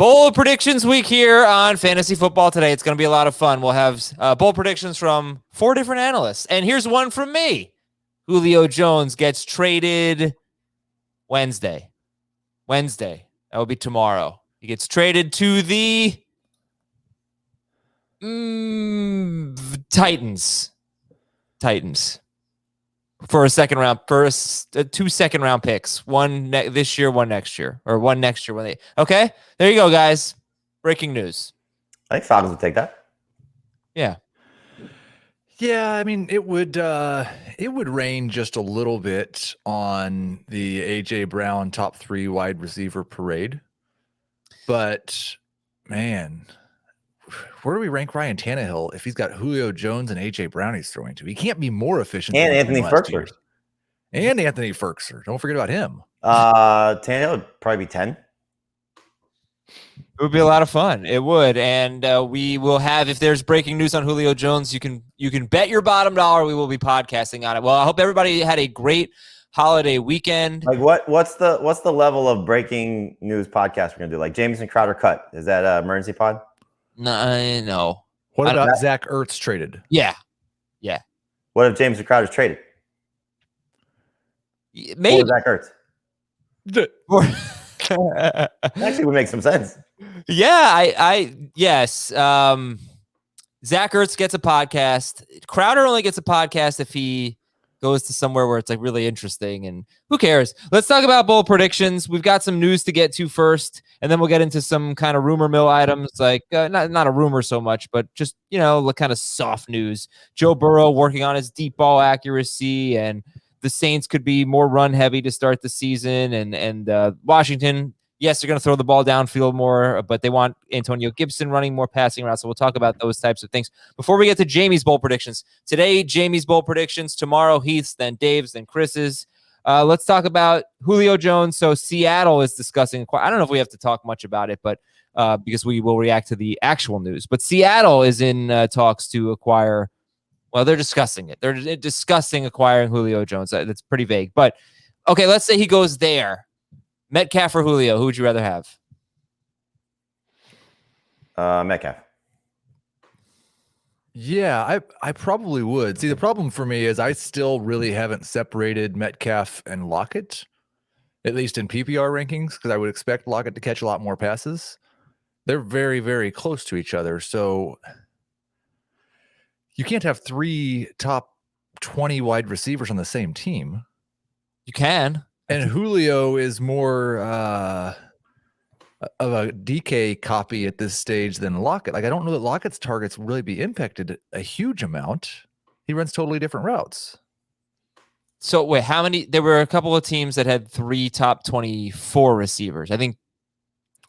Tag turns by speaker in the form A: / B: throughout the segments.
A: Bold predictions week here on Fantasy Football Today. It's going to be a lot of fun. We'll have bold predictions from 4 different analysts. And here's one from me. Julio Jones gets traded Wednesday. That will be tomorrow. He gets traded to the Titans. For a second round, two second round picks, one this year, one next year, or one next year. Okay, there you go, guys. Breaking news.
B: I think Falcons would take that.
A: Yeah.
C: I mean, it would rain just a little bit on the AJ Brown top 3 wide receiver parade, but man, where do we rank Ryan Tannehill if he's got Julio Jones and AJ Brown he's throwing to? He can't be more efficient.
B: And Anthony Ferguson.
C: And Anthony Ferguson. Don't forget about him.
B: Tannehill would probably be 10.
A: It would be a lot of fun. It would. And we will have, if there's breaking news on Julio Jones, you can bet your bottom dollar we will be podcasting on it. Well, I hope everybody had a great holiday weekend.
B: Like what's the level of breaking news podcast we're gonna do? Like Jameson Crowder cut. Is that an emergency pod?
A: No.
C: What about Zach Ertz traded?
A: Yeah.
B: What if Jameson Crowder's traded?
A: Maybe
B: Zach Ertz. Actually would make some sense.
A: Yeah, yes. Zach Ertz gets a podcast. Crowder only gets a podcast if he goes to somewhere where it's like really interesting, and who cares? Let's talk about bowl predictions. We've got some news to get to first, and then we'll get into some kind of rumor mill items, like not a rumor so much, but just, kind of soft news. Joe Burrow working on his deep ball accuracy, and the Saints could be more run heavy to start the season, and Washington, yes, they're going to throw the ball downfield more, but they want Antonio Gibson running more passing routes. So we'll talk about those types of things. Before we get to Jamie's bowl predictions, today, Jamie's bowl predictions, tomorrow, Heath's, then Dave's, then Chris's. Let's talk about Julio Jones. So Seattle is discussing, I don't know if we have to talk much about it, but because we will react to the actual news. But Seattle is in talks to acquire, well, they're discussing it. They're discussing acquiring Julio Jones. That's pretty vague. But, okay, let's say he goes there. Metcalf or Julio, who would you rather have?
B: Metcalf.
C: Yeah, I probably would. See, the problem for me is I still really haven't separated Metcalf and Lockett, at least in PPR rankings, because I would expect Lockett to catch a lot more passes. They're very, very close to each other. So you can't have 3 top 20 wide receivers on the same team.
A: You can.
C: And Julio is more of a DK copy at this stage than Lockett. Like, I don't know that Lockett's targets really be impacted a huge amount. He runs totally different routes.
A: So wait, how many? There were a couple of teams that had 3 top 24 receivers. I think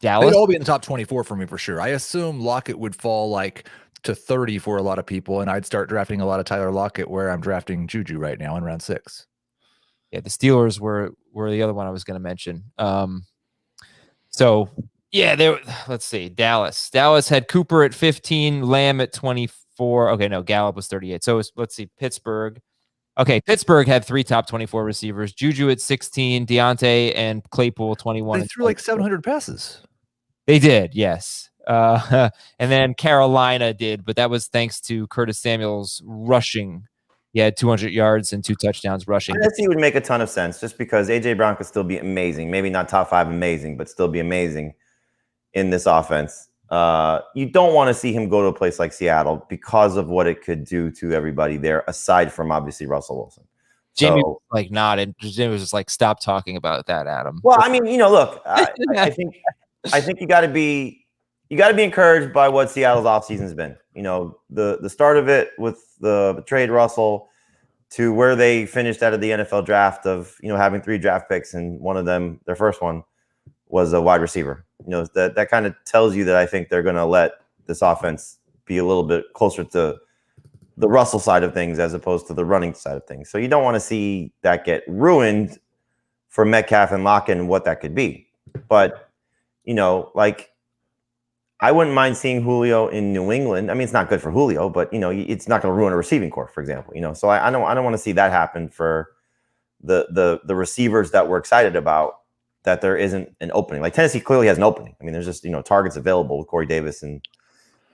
A: Dallas.
C: They'd all be in the top 24 for me for sure. I assume Lockett would fall like to 30 for a lot of people, and I'd start drafting a lot of Tyler Lockett where I'm drafting Juju right now in round 6.
A: Yeah, the Steelers were the other one I was going to mention. So yeah, let's see. Dallas had Cooper at 15, Lamb at 24. Okay, no, Gallup was 38. So let's see, Pittsburgh. Okay, Pittsburgh had 3 top 24 receivers. Juju at 16, Deontay and Claypool 21.
C: They threw like 700 passes.
A: They did, yes. And then Carolina did, but that was thanks to Curtis Samuel's rushing. He had 200 yards and 2 touchdowns rushing.
B: Tennessee would make a ton of sense just because A.J. Brown could still be amazing. Maybe not top 5 amazing, but still be amazing in this offense. You don't want to see him go to a place like Seattle because of what it could do to everybody there, aside from obviously Russell Wilson.
A: Jamie nodded. Jamie was just like, stop talking about that, Adam.
B: Well, I mean, look, I think you got to be encouraged by what Seattle's offseason's been. The start of it with the trade Russell to where they finished out of the NFL draft of, having 3 draft picks, and one of them, their first one, was a wide receiver. That kind of tells you that I think they're going to let this offense be a little bit closer to the Russell side of things as opposed to the running side of things. So you don't want to see that get ruined for Metcalf and Lockett and what that could be. But, I wouldn't mind seeing Julio in New England. I mean, it's not good for Julio, but it's not going to ruin a receiving corps, for example. So I don't want to see that happen for the receivers that we're excited about. that there isn't an opening. Like Tennessee clearly has an opening. I mean, there's just, targets available with Corey Davis and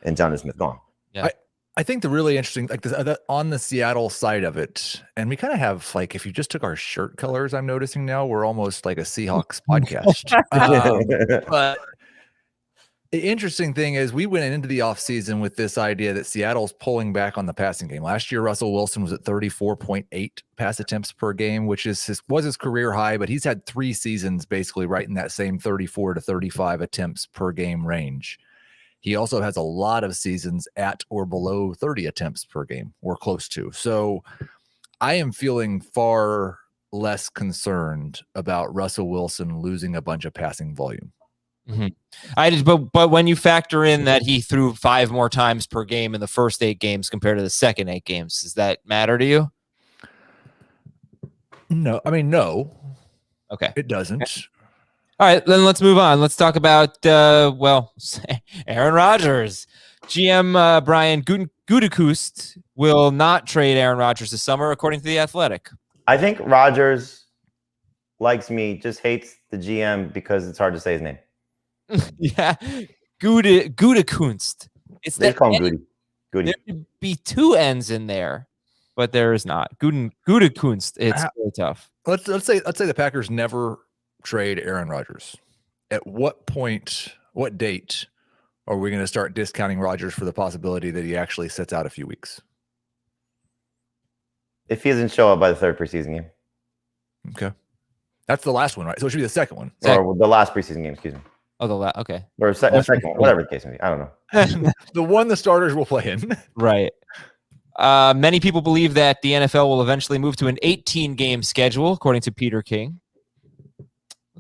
B: Jonathan Smith gone.
A: Yeah.
C: I think the really interesting, like on the Seattle side of it, and we kind of have, like, if you just took our shirt colors, I'm noticing now we're almost like a Seahawks podcast. But the interesting thing is we went into the offseason with this idea that Seattle's pulling back on the passing game. Last year, Russell Wilson was at 34.8 pass attempts per game, which was his career high, but he's had 3 seasons basically right in that same 34 to 35 attempts per game range. He also has a lot of seasons at or below 30 attempts per game or close to. So I am feeling far less concerned about Russell Wilson losing a bunch of passing volume.
A: Mm-hmm. But when you factor in that he threw 5 more times per game in the first 8 games compared to the second 8 games, does that matter to you?
C: No, I mean, no.
A: Okay.
C: It doesn't.
A: Okay. All right, then let's move on. Let's talk about, Aaron Rodgers. GM Brian Gutekunst will not trade Aaron Rodgers this summer, according to The Athletic.
B: I think Rodgers likes me, just hates the GM because it's hard to say his name.
A: Yeah, Gutekunst.
B: They call him Goody.
A: There could be 2 N's in there, but there is not. Gutekunst. It's really tough.
C: Let's say the Packers never trade Aaron Rodgers. At what point, what date are we going to start discounting Rodgers for the possibility that he actually sits out a few weeks?
B: If he doesn't show up by the 3rd preseason game.
C: Okay. That's the last one, right? So it should be the second one.
B: Or the last preseason game, excuse me.
A: Oh, okay.
B: Or second one, whatever the case may be. I don't know.
C: The one the starters will play in.
A: Right. Many people believe that the NFL will eventually move to an 18-game schedule, according to Peter King.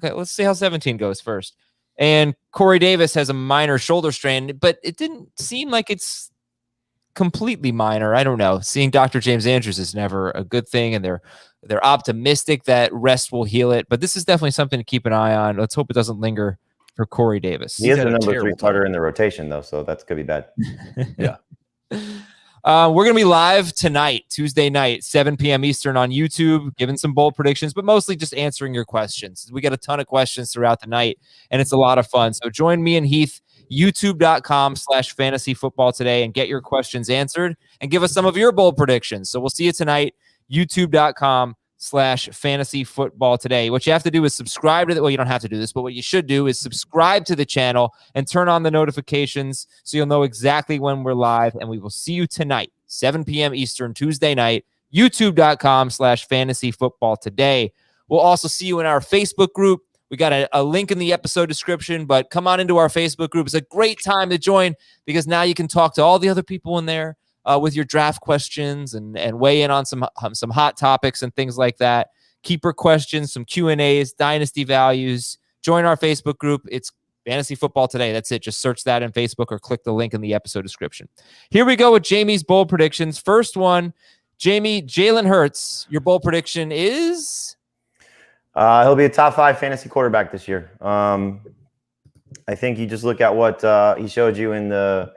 A: Okay, let's see how 17 goes first. And Corey Davis has a minor shoulder strain, but it didn't seem like it's completely minor. I don't know. Seeing Dr. James Andrews is never a good thing, and they're optimistic that rest will heal it. But this is definitely something to keep an eye on. Let's hope it doesn't linger for Corey Davis.
B: He is the number 3 starter in the rotation, though, so that could be bad.
C: Yeah.
A: We're going to be live tonight, Tuesday night, 7 p.m. Eastern on YouTube, giving some bold predictions, but mostly just answering your questions. We get a ton of questions throughout the night, and it's a lot of fun. So join me and Heath, youtube.com/fantasyfootball today, and get your questions answered and give us some of your bold predictions. So we'll see you tonight, youtube.com/fantasyfootball today. What you have to do is subscribe to well, you don't have to do this, but what you should do is subscribe to the channel and turn on the notifications so you'll know exactly when we're live. And we will see you tonight, 7 p.m. Eastern, Tuesday night, youtube.com/fantasyfootball today. We'll also see you in our Facebook group. We got a link in the episode description, but come on into our Facebook group. It's a great time to join because now you can talk to all the other people in there with your draft questions and weigh in on some hot topics and things like that. Keeper questions, some Q&As, dynasty values. Join our Facebook group. It's Fantasy Football Today. That's it. Just search that in Facebook or click the link in the episode description. Here we go with Jamie's bold predictions. First one, Jamie, Jalen Hurts. Your bold prediction is?
B: He'll be a top 5 fantasy quarterback this year. I think you just look at what he showed you in the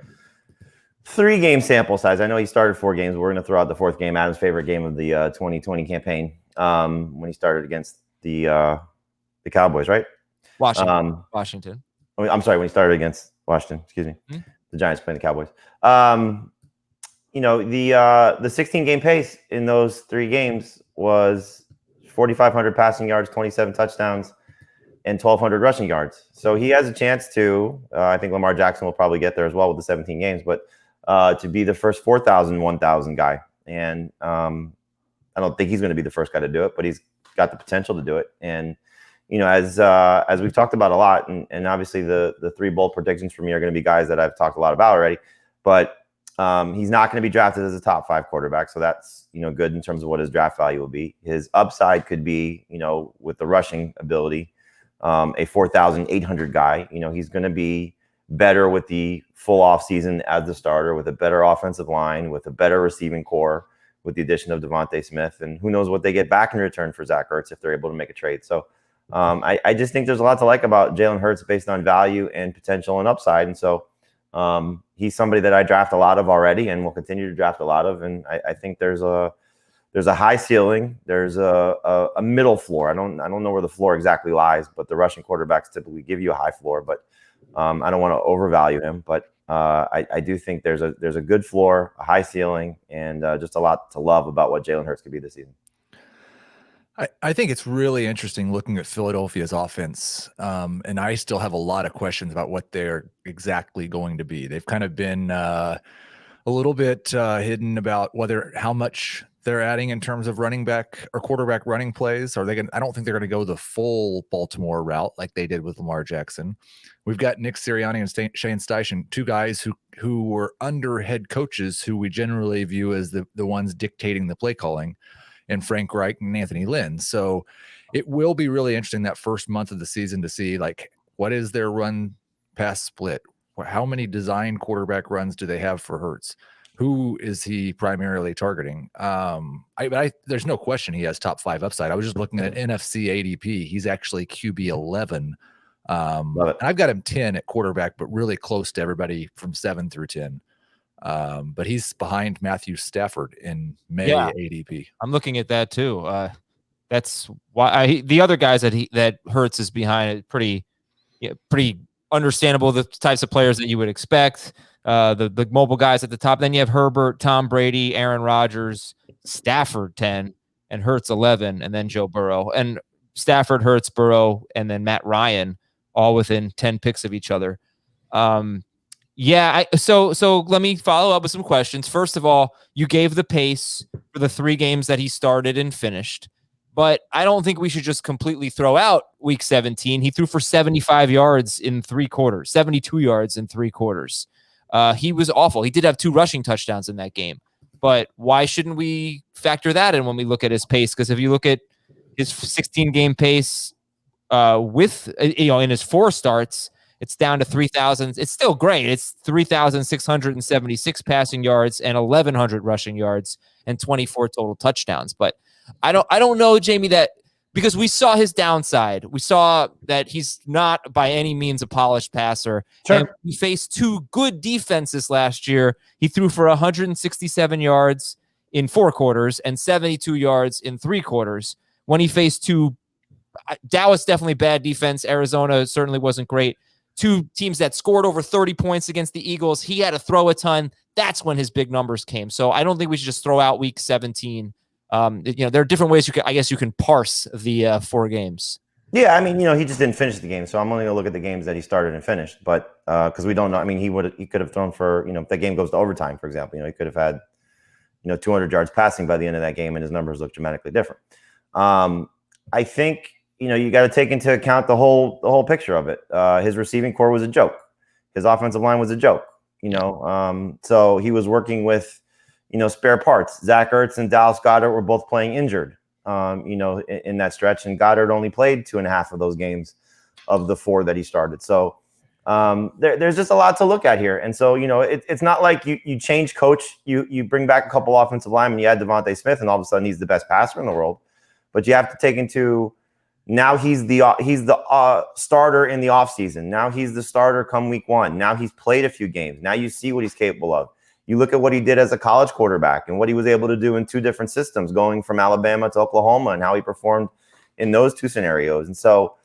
B: 3-game sample size. I know he started 4 games. We're going to throw out the 4th game, Adam's favorite game of the 2020 campaign, when he started against the Cowboys, right?
A: Washington.
B: I'm sorry, when he started against Washington. Excuse me. Mm-hmm. The Giants playing the Cowboys. The 16-game pace in those 3 games was 4,500 passing yards, 27 touchdowns, and 1,200 rushing yards. So he has a chance to, I think Lamar Jackson will probably get there as well with the 17 games, but to be the first 4,000, 1,000 guy. And I don't think he's going to be the first guy to do it, but he's got the potential to do it. And, as we've talked about a lot, and obviously the 3 bold predictions for me are going to be guys that I've talked a lot about already, but he's not going to be drafted as a top 5 quarterback. So that's, good in terms of what his draft value will be. His upside could be, with the rushing ability, a 4,800 guy. He's going to be better with the full off season as the starter, with a better offensive line, with a better receiving core, with the addition of Devontae Smith, and who knows what they get back in return for Zach Ertz if they're able to make a trade. So I just think there's a lot to like about Jalen Hurts based on value and potential and upside. And so he's somebody that I draft a lot of already and will continue to draft a lot of. And I think there's a there's a high ceiling. There's a middle floor. I don't know where the floor exactly lies, but the rushing quarterbacks typically give you a high floor. But I don't want to overvalue him. But I do think there's a good floor, a high ceiling, and just a lot to love about what Jalen Hurts could be this season.
C: I think it's really interesting looking at Philadelphia's offense. And I still have a lot of questions about what they're exactly going to be. They've kind of been a little bit hidden about how much they're adding in terms of running back or quarterback running plays. I don't think they're going to go the full Baltimore route like they did with Lamar Jackson. We've got Nick Sirianni and Shane Steichen, two guys who were under head coaches who we generally view as the ones dictating the play calling, and Frank Reich and Anthony Lynn. So it will be really interesting that first month of the season to see like what is their run pass split? How many design quarterback runs do they have for Hurts? Who is he primarily targeting? There's no question he has top 5 upside. I was just looking at NFC ADP. He's actually QB 11. And I've got him 10 at quarterback, but really close to everybody from 7 through 10. But he's behind Matthew Stafford in May ADP.
A: I'm looking at that too. That's why the other guys that Hurts is behind it pretty understandable. The types of players that you would expect. The mobile guys at the top. Then you have Herbert, Tom Brady, Aaron Rodgers, Stafford 10, and Hurts 11, and then Joe Burrow. And Stafford, Hurts, Burrow, and then Matt Ryan, all within 10 picks of each other. So let me follow up with some questions. First of all, you gave the pace for the 3 games that he started and finished, but I don't think we should just completely throw out week 17. He threw for 75 yards in 3 quarters, 72 yards in 3 quarters. He was awful. He did have 2 rushing touchdowns in that game, but why shouldn't we factor that in when we look at his pace? Because if you look at his 16 game pace in his 4 starts, it's down to 3,000. It's still great. It's 3,676 passing yards and 1,100 rushing yards and 24 total touchdowns. But I don't know, Jamie, that because we saw his downside. We saw that he's not by any means a polished passer.
B: Sure.
A: And he faced 2 good defenses last year. He threw for 167 yards in 4 quarters and 72 yards in 3 quarters. When he faced 2, Dallas definitely bad defense. Arizona certainly wasn't great. 2 teams that scored over 30 points against the Eagles. He had to throw a ton. That's when his big numbers came. So I don't think we should just throw out week 17. There are different ways you can parse the 4 games.
B: Yeah, I mean, he just didn't finish the game, so I'm only gonna look at the games that he started and finished. But because we don't know, I mean, he could have thrown for, if that game goes to overtime, for example, he could have had, 200 yards passing by the end of that game, and his numbers look dramatically different. I think you got to take into account the whole picture of it. His receiving core was a joke. His offensive line was a joke. So he was working with spare parts. Zach Ertz and Dallas Goedert were both playing injured, in that stretch. And Goddard only played 2.5 of those games of the 4 that he started. So there's just a lot to look at here. And so, it's not like you change coach, you bring back a couple offensive linemen, you add Devontae Smith, and all of a sudden he's the best passer in the world. But you have to take into now he's the starter in the offseason. Now he's the starter come week 1. Now he's played a few games. Now you see what he's capable of. You look at what he did as a college quarterback and what he was able to do in 2 different systems, going from Alabama to Oklahoma, and how he performed in those 2 scenarios. And so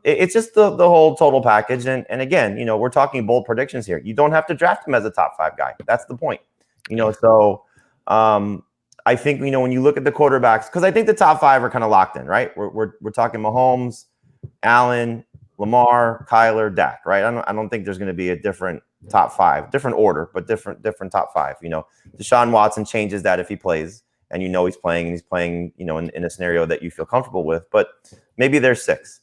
B: it's just the whole total package. And again, we're talking bold predictions here. You don't have to draft him as a top 5 guy. That's the point. So I think, when you look at the quarterbacks, because I think the top 5 are kind of locked in, right? We're talking Mahomes, Allen, Lamar, Kyler, Dak, right? I don't think there's going to be a different top 5, different order, but different top 5. Deshaun Watson changes that if he plays, and he's playing, and he's playing, in a scenario that you feel comfortable with. But maybe there's 6.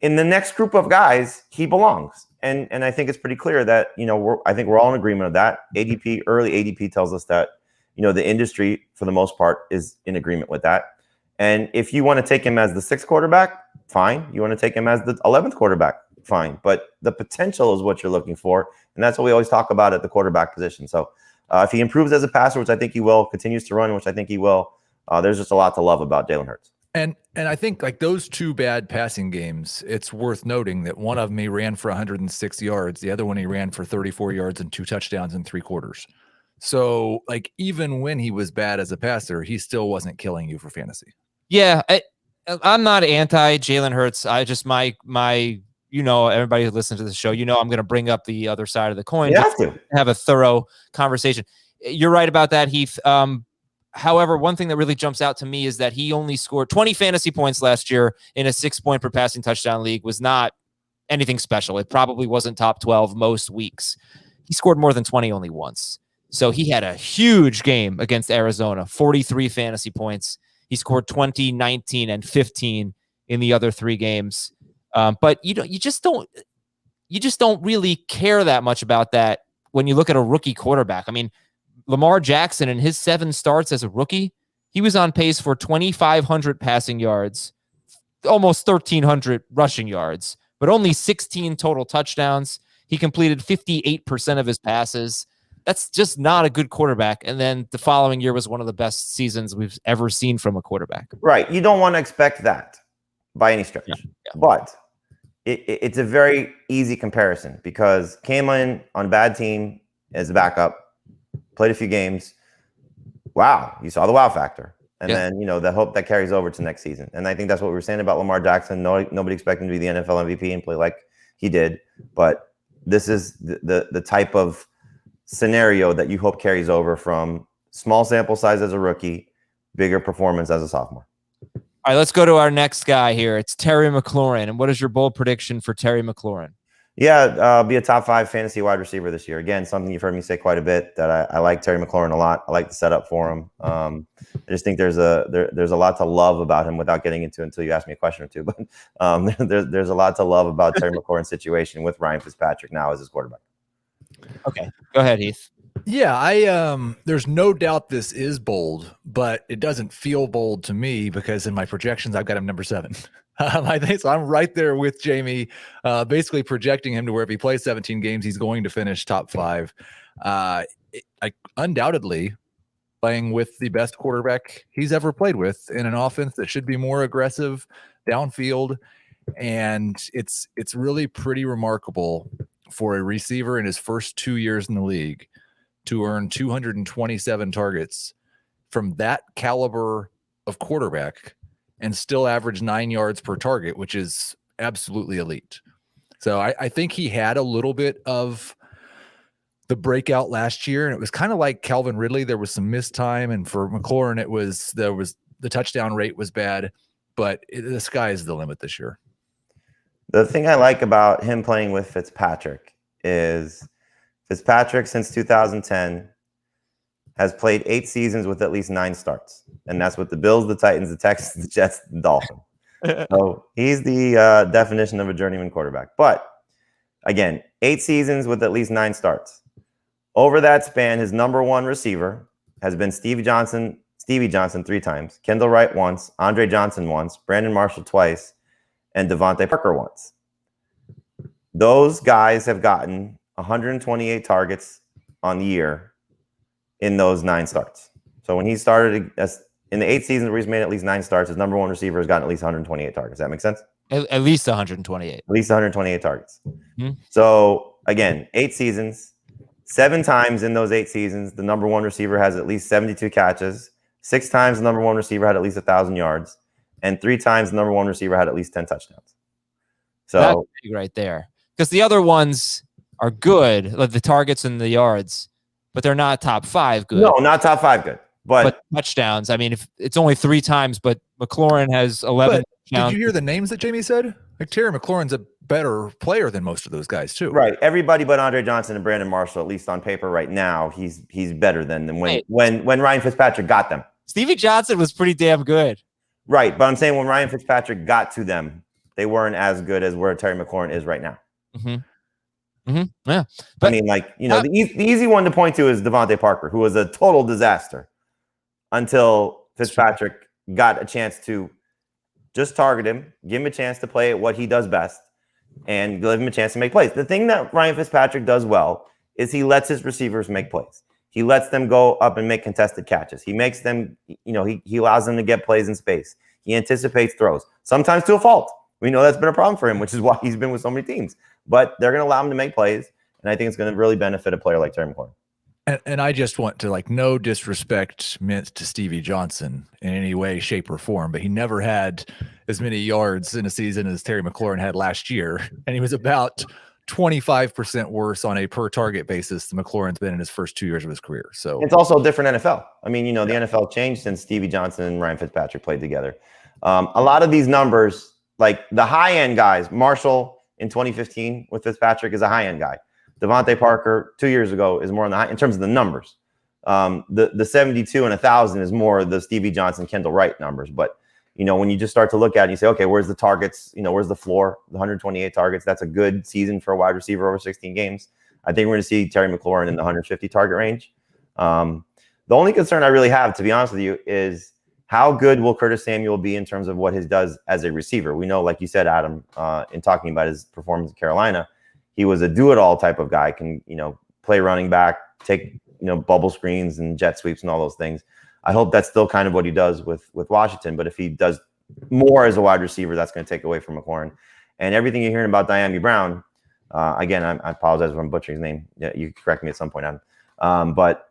B: In the next group of guys, he belongs, and I think it's pretty clear that I think we're all in agreement of that. Early ADP tells us that the industry for the most part is in agreement with that. And if you want to take him as the 6th quarterback, fine. You want to take him as the 11th quarterback, fine. But the potential is what you're looking for. And that's what we always talk about at the quarterback position. So if he improves as a passer, which I think he will, continues to run, which I think he will, there's just a lot to love about Jalen Hurts.
C: And I think like those 2 bad passing games, it's worth noting that one of them he ran for 106 yards. The other one he ran for 34 yards and 2 touchdowns in 3 quarters. So, like, even when he was bad as a passer, he still wasn't killing you for fantasy.
A: Yeah, I'm not anti Jalen Hurts. I just my everybody who listens to the show, I'm going to bring up the other side of the coin.
B: You have to
A: have a thorough conversation. You're right about that, Heath. However, one thing that really jumps out to me is that he only scored 20 fantasy points last year in a 6-point per passing touchdown league. Was not anything special. It probably wasn't top 12 most weeks. He scored more than 20 only once. So he had a huge game against Arizona, 43 fantasy points. He scored 20, 19, and 15 in the other 3 games. But you just don't really care that much about that when you look at a rookie quarterback. I mean, Lamar Jackson in his 7 starts as a rookie, he was on pace for 2,500 passing yards, almost 1,300 rushing yards, but only 16 total touchdowns. He completed 58% of his passes. That's just not a good quarterback. And then the following year was one of the best seasons we've ever seen from a quarterback.
B: Right. You don't want to expect that by any stretch. Yeah. But it's a very easy comparison because came in on a bad team as a backup, played a few games. Wow. You saw the wow factor. And then, the hope that carries over to next season. And I think that's what we were saying about Lamar Jackson. Nobody expected him to be the NFL MVP and play like he did. But this is the type of scenario that you hope carries over from small sample size as a rookie, bigger performance as a sophomore.
A: All right, let's go to our next guy here. It's Terry McLaurin. And what is your bold prediction for Terry McLaurin?
B: Yeah, be a top 5 fantasy wide receiver this year. Again, something you've heard me say quite a bit that I like Terry McLaurin a lot. I like the setup for him. I just think there's a lot to love about him without getting into it until you ask me a question or two. But there's a lot to love about Terry McLaurin's situation with Ryan Fitzpatrick now as his quarterback.
A: Okay, go ahead, Heath.
C: Yeah, there's no doubt this is bold, but it doesn't feel bold to me because in my projections, I've got him number 7. I think so. I'm right there with Jamie, basically projecting him to where if he plays 17 games, he's going to finish top 5. Undoubtedly playing with the best quarterback he's ever played with in an offense that should be more aggressive downfield. And it's really pretty remarkable for a receiver in his first 2 years in the league to earn 227 targets from that caliber of quarterback and still average 9 yards per target, which is absolutely elite. So I think he had a little bit of the breakout last year, and it was kind of like Calvin Ridley. There was some missed time, and for McLaurin, the touchdown rate was bad, but the sky is the limit this year.
B: The thing I like about him playing with Fitzpatrick is Fitzpatrick since 2010 has played 8 seasons with at least 9 starts. And that's with the Bills, the Titans, the Texans, the Jets, the Dolphins. So he's the definition of a journeyman quarterback. But again, 8 seasons with at least 9 starts. Over that span, his number 1 receiver has been Stevie Johnson 3 times, Kendall Wright once, Andre Johnson once, Brandon Marshall twice, and Devontae Parker once. Those guys have gotten 128 targets on the year in those 9 starts. So when he started in the 8 seasons where he's made at least 9 starts, his number 1 receiver has gotten at least 128 targets. Does that make sense?
A: At least 128.
B: At least 128 targets.
A: Mm-hmm.
B: So again, 8 seasons, 7 times in those 8 seasons, the number 1 receiver has at least 72 catches. 6 times the number 1 receiver had at least 1,000 yards, and 3 times the number 1 receiver had at least 10 touchdowns. So
A: that's big right there, because the other ones are good, like the targets and the yards, but they're not top 5 good.
B: No, not top 5 good. But
A: touchdowns, I mean, if it's only 3 times, but McLaurin has 11 touchdowns.
C: Did you hear the names that Jamie said? Like Terry McLaurin's a better player than most of those guys too.
B: Right. Everybody but Andre Johnson and Brandon Marshall, at least on paper right now, he's better than them when Ryan Fitzpatrick got them.
A: Stevie Johnson was pretty damn good.
B: Right. But I'm saying when Ryan Fitzpatrick got to them, they weren't as good as where Terry McLaurin is right now.
A: Mm-hmm. Mm-hmm. Yeah. But
B: I mean, the easy one to point to is Devontae Parker, who was a total disaster until Fitzpatrick got a chance to just target him, give him a chance to play at what he does best, and give him a chance to make plays. The thing that Ryan Fitzpatrick does well is he lets his receivers make plays. He lets them go up and make contested catches. He makes them, he allows them to get plays in space. He anticipates throws, sometimes to a fault. We know that's been a problem for him, which is why he's been with so many teams. But they're going to allow him to make plays, and I think it's going to really benefit a player like Terry McLaurin.
C: And I just want to, like, no disrespect meant to Stevie Johnson in any way, shape, or form, but he never had as many yards in a season as Terry McLaurin had last year. And he was about 25% worse on a per target basis than McLaurin's been in his first 2 years of his career. So
B: it's also a different NFL. I mean, the NFL changed since Stevie Johnson and Ryan Fitzpatrick played together. A lot of these numbers, like the high-end guys, Marshall in 2015 with Fitzpatrick is a high-end guy. Devontae Parker 2 years ago is more on the high in terms of the numbers. The 72 and 1,000 is more the Stevie Johnson, Kendall Wright numbers. But when you just start to look at it, you say, okay, where's the targets? Where's the floor? The 128 targets. That's a good season for a wide receiver over 16 games. I think we're going to see Terry McLaurin in the 150 target range. The only concern I really have, to be honest with you, is how good will Curtis Samuel be in terms of what he does as a receiver? We know, like you said, Adam, in talking about his performance in Carolina, he was a do-it-all type of guy. Can play running back, take bubble screens and jet sweeps and all those things. I hope that's still kind of what he does with Washington. But if he does more as a wide receiver, that's going to take away from McLaurin. And everything you're hearing about Diami Brown, again, I apologize if I'm butchering his name. Yeah, you can correct me at some point, Adam. But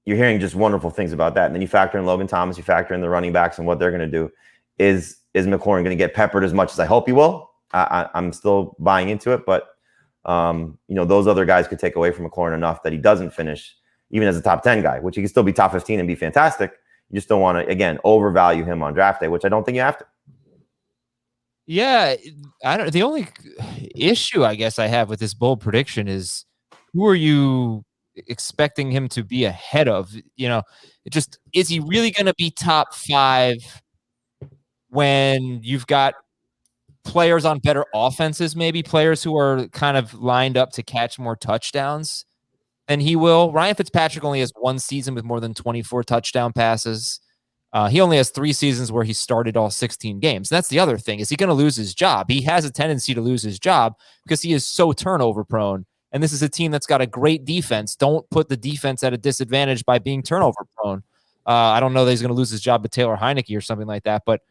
B: you're hearing just wonderful things about that. And then you factor in Logan Thomas, you factor in the running backs and what they're going to do. Is McLaurin going to get peppered as much as I hope he will? I'm still buying into it, but those other guys could take away from McLaurin enough that he doesn't finish even as a top 10 guy, which he can still be top 15 and be fantastic. You just don't want to, again, overvalue him on draft day, which I don't think you have to.
A: Yeah, the only issue I guess I have with this bold prediction is who are you expecting him to be ahead of? Is he really going to be top 5 when you've got players on better offenses, maybe players who are kind of lined up to catch more touchdowns than he will? Ryan Fitzpatrick only has one season with more than 24 touchdown passes. He only has 3 seasons where he started all 16 games. And that's the other thing. Is he going to lose his job? He has a tendency to lose his job because he is so turnover prone. And this is a team that's got a great defense. Don't put the defense at a disadvantage by being turnover prone. I don't know that he's going to lose his job with Taylor Heineke or something like that, but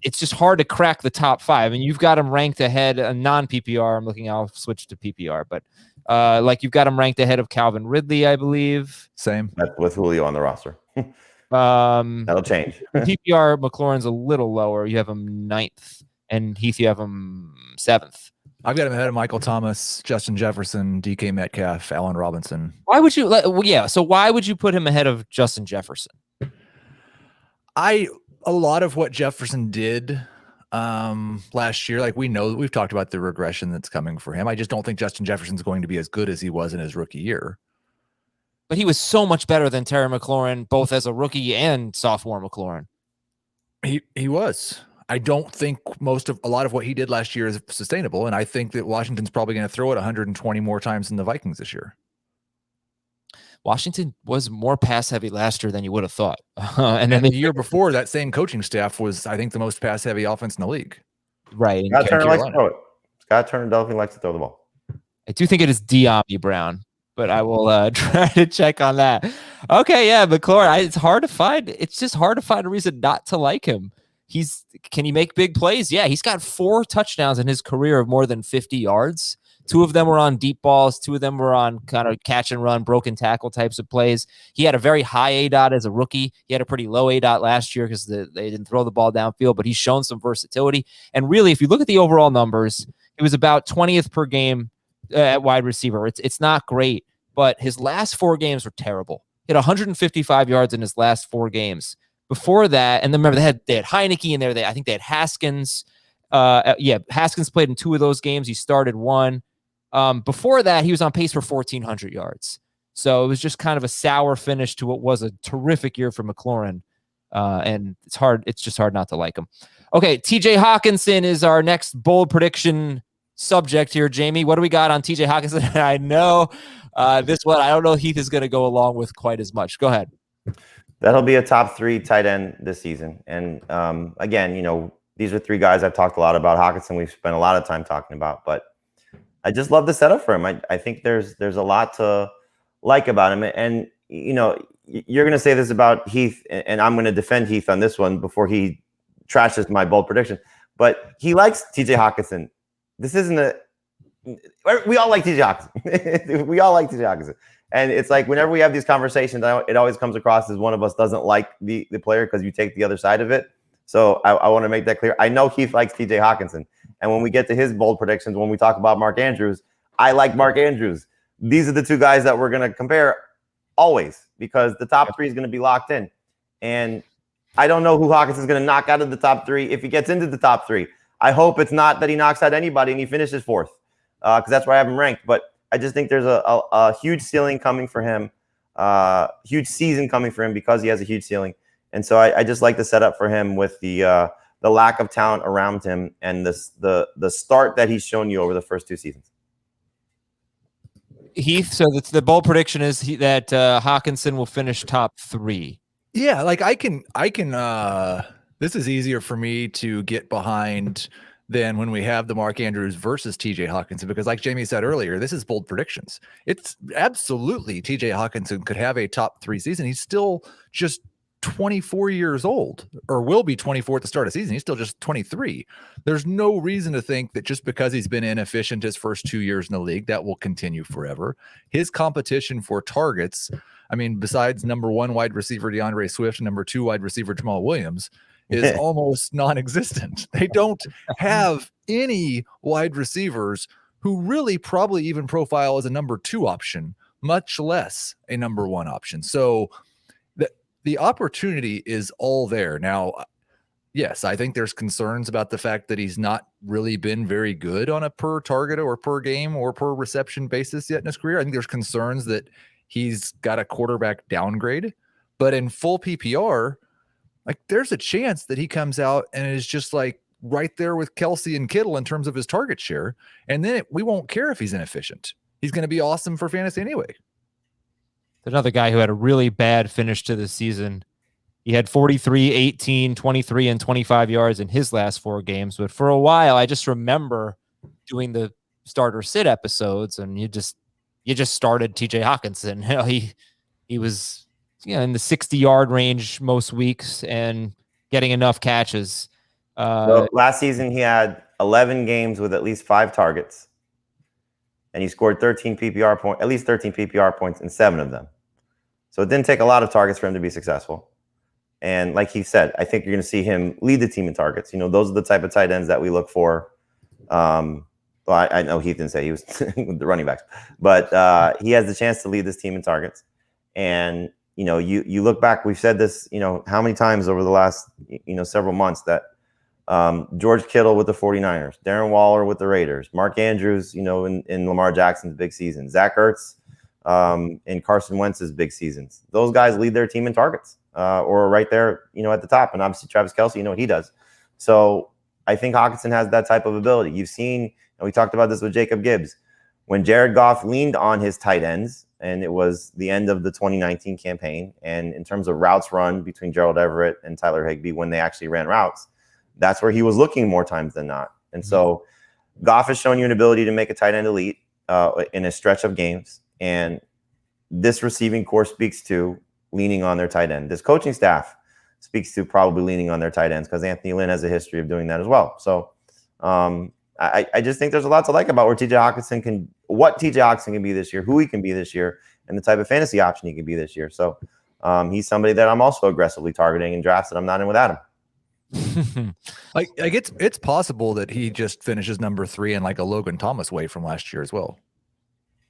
A: it's just hard to crack the top 5. And you've got him ranked ahead, a non-PPR. I'm looking, I'll switch to PPR, but you've got him ranked ahead of Calvin Ridley, I believe.
C: Same.
B: That's with Julio on the roster. That'll change.
A: PPR, McLaurin's a little lower. You have him 9th, and Heath, you have him 7th.
C: I've got him ahead of Michael Thomas, Justin Jefferson, DK Metcalf, Allen Robinson.
A: Why would you? So why would you put him ahead of Justin Jefferson?
C: A lot of what Jefferson did last year, we've talked about the regression that's coming for him. I just don't think Justin Jefferson's going to be as good as he was in his rookie year.
A: But he was so much better than Terry McLaurin, both as a rookie and sophomore McLaurin.
C: He was. I don't think a lot of what he did last year is sustainable, and I think that Washington's probably going to throw it 120 more times than the Vikings this year.
A: Washington was more pass heavy last year than you would have thought.
C: And then the year before, that same coaching staff was, I think, the most pass heavy offense in the league.
A: Right.
B: Scott Turner likes to throw it. Scott Turner definitely likes to throw the ball.
A: I do think it is Diami Brown, but I will try to check on that. Okay, yeah, McLaurin, it's hard to find. It's just hard to find a reason not to like him. Can he make big plays? Yeah, he's got 4 touchdowns in his career of more than 50 yards. 2 of them were on deep balls. 2 of them were on kind of catch and run, broken tackle types of plays. He had a very high ADOT as a rookie. He had a pretty low ADOT last year because they didn't throw the ball downfield, but he's shown some versatility. And really, if you look at the overall numbers, he was about 20th per game at wide receiver. It's not great, but his last 4 games were terrible. He had 155 yards in his last 4 games. Before that, and then remember, they had Heineke in there. I think they had Haskins. Haskins played in 2 of those games. He started 1. Before that, he was on pace for 1,400 yards. So it was just kind of a sour finish to what was a terrific year for McLaurin. And it's just hard not to like him. Okay, TJ Hockenson is our next bold prediction subject here. Jamie, what do we got on TJ Hockenson? I know this one, I don't know Heath is going to go along with quite as much. Go ahead.
B: That'll be a top 3 tight end this season. And again, these are 3 guys I've talked a lot about. Hockenson, we've spent a lot of time talking about, but I just love the setup for him. I think there's a lot to like about him. And, you're going to say this about Heath, and I'm going to defend Heath on this one before he trashes my bold prediction. But he likes TJ Hockenson. This isn't we all like TJ Hockenson. We all like TJ Hockenson. And it's like whenever we have these conversations, it always comes across as one of us doesn't like the player because you take the other side of it. So I want to make that clear. I know Heath likes TJ Hockenson. And when we get to his bold predictions, when we talk about Mark Andrews, I like Mark Andrews. These are the two guys that we're going to compare always because the top three is going to be locked in. And I don't know who Hockenson is going to knock out of the top three if he gets into the top three. I hope it's not that he knocks out anybody and he finishes fourth because that's where I have him ranked. But I just think there's a huge ceiling coming for him, huge season coming for him because he has a huge ceiling. And so I just like the setup for him with the lack of talent around him and the start that he's shown you over the first two seasons.
A: Heath, so the bold prediction is that Hockenson will finish top three.
C: Yeah, like I can this is easier for me to get behind than when we have the Mark Andrews versus TJ Hockenson, because like Jamie said earlier, this is bold predictions. It's absolutely TJ Hockenson could have a top three season. He's still just 24 years old, or will be 24 at the start of the season. He's still just 23. There's no reason to think that just because he's been inefficient his first 2 years in the league, that will continue forever. His competition for targets, I mean, besides number one wide receiver DeAndre Swift and number two wide receiver Jamal Williams, is almost non-existent. They don't have any wide receivers who really probably even profile as a number two option, much less a number one option. So the opportunity is all there. Now, yes, I think there's concerns about the fact that he's not really been very good on a per target or per game or per reception basis yet in his career. I think there's concerns that he's got a quarterback downgrade, but in full PPR, like there's a chance that he comes out and is just like right there with Kelsey and Kittle in terms of his target share. And then we won't care if he's inefficient. He's going to be awesome for fantasy anyway.
A: Another guy who had a really bad finish to the season. He had 43, 18, 23, and 25 yards in his last four games. But for a while, I just remember doing the starter sit episodes, and you just started TJ Hockenson. You know, he was in the 60-yard range most weeks and getting enough catches.
B: So last season, he had 11 games with at least 5 targets, and he scored at least 13 PPR points in 7 of them. So it didn't take a lot of targets for him to be successful. And like he said, I think you're going to see him lead the team in targets. You know, those are the type of tight ends that we look for. Well, I know Heath didn't say he was with the running backs, but he has the chance to lead this team in targets. And, you know, you look back, we've said this, you know, how many times over the last, several months that George Kittle with the 49ers, Darren Waller with the Raiders, Mark Andrews, in Lamar Jackson's big season, Zach Ertz in Carson Wentz's big seasons. Those guys lead their team in targets or right there, at the top. And obviously Travis Kelce, what he does. So I think Hockenson has that type of ability. You've seen, and we talked about this with Jacob Gibbs, when Jared Goff leaned on his tight ends, and it was the end of the 2019 campaign. And in terms of routes run between Gerald Everett and Tyler Higbee, when they actually ran routes, that's where he was looking more times than not. And so Goff has shown you an ability to make a tight end elite in a stretch of games. And this receiving core speaks to leaning on their tight end. This coaching staff speaks to probably leaning on their tight ends because Anthony Lynn has a history of doing that as well. So I just think there's a lot to like about what TJ Hockenson can be this year, who he can be this year, and the type of fantasy option he can be this year. So he's somebody that I'm also aggressively targeting in drafts that I'm not in without him.
C: like it's possible that he just finishes number 3 in like a Logan Thomas way from last year as well.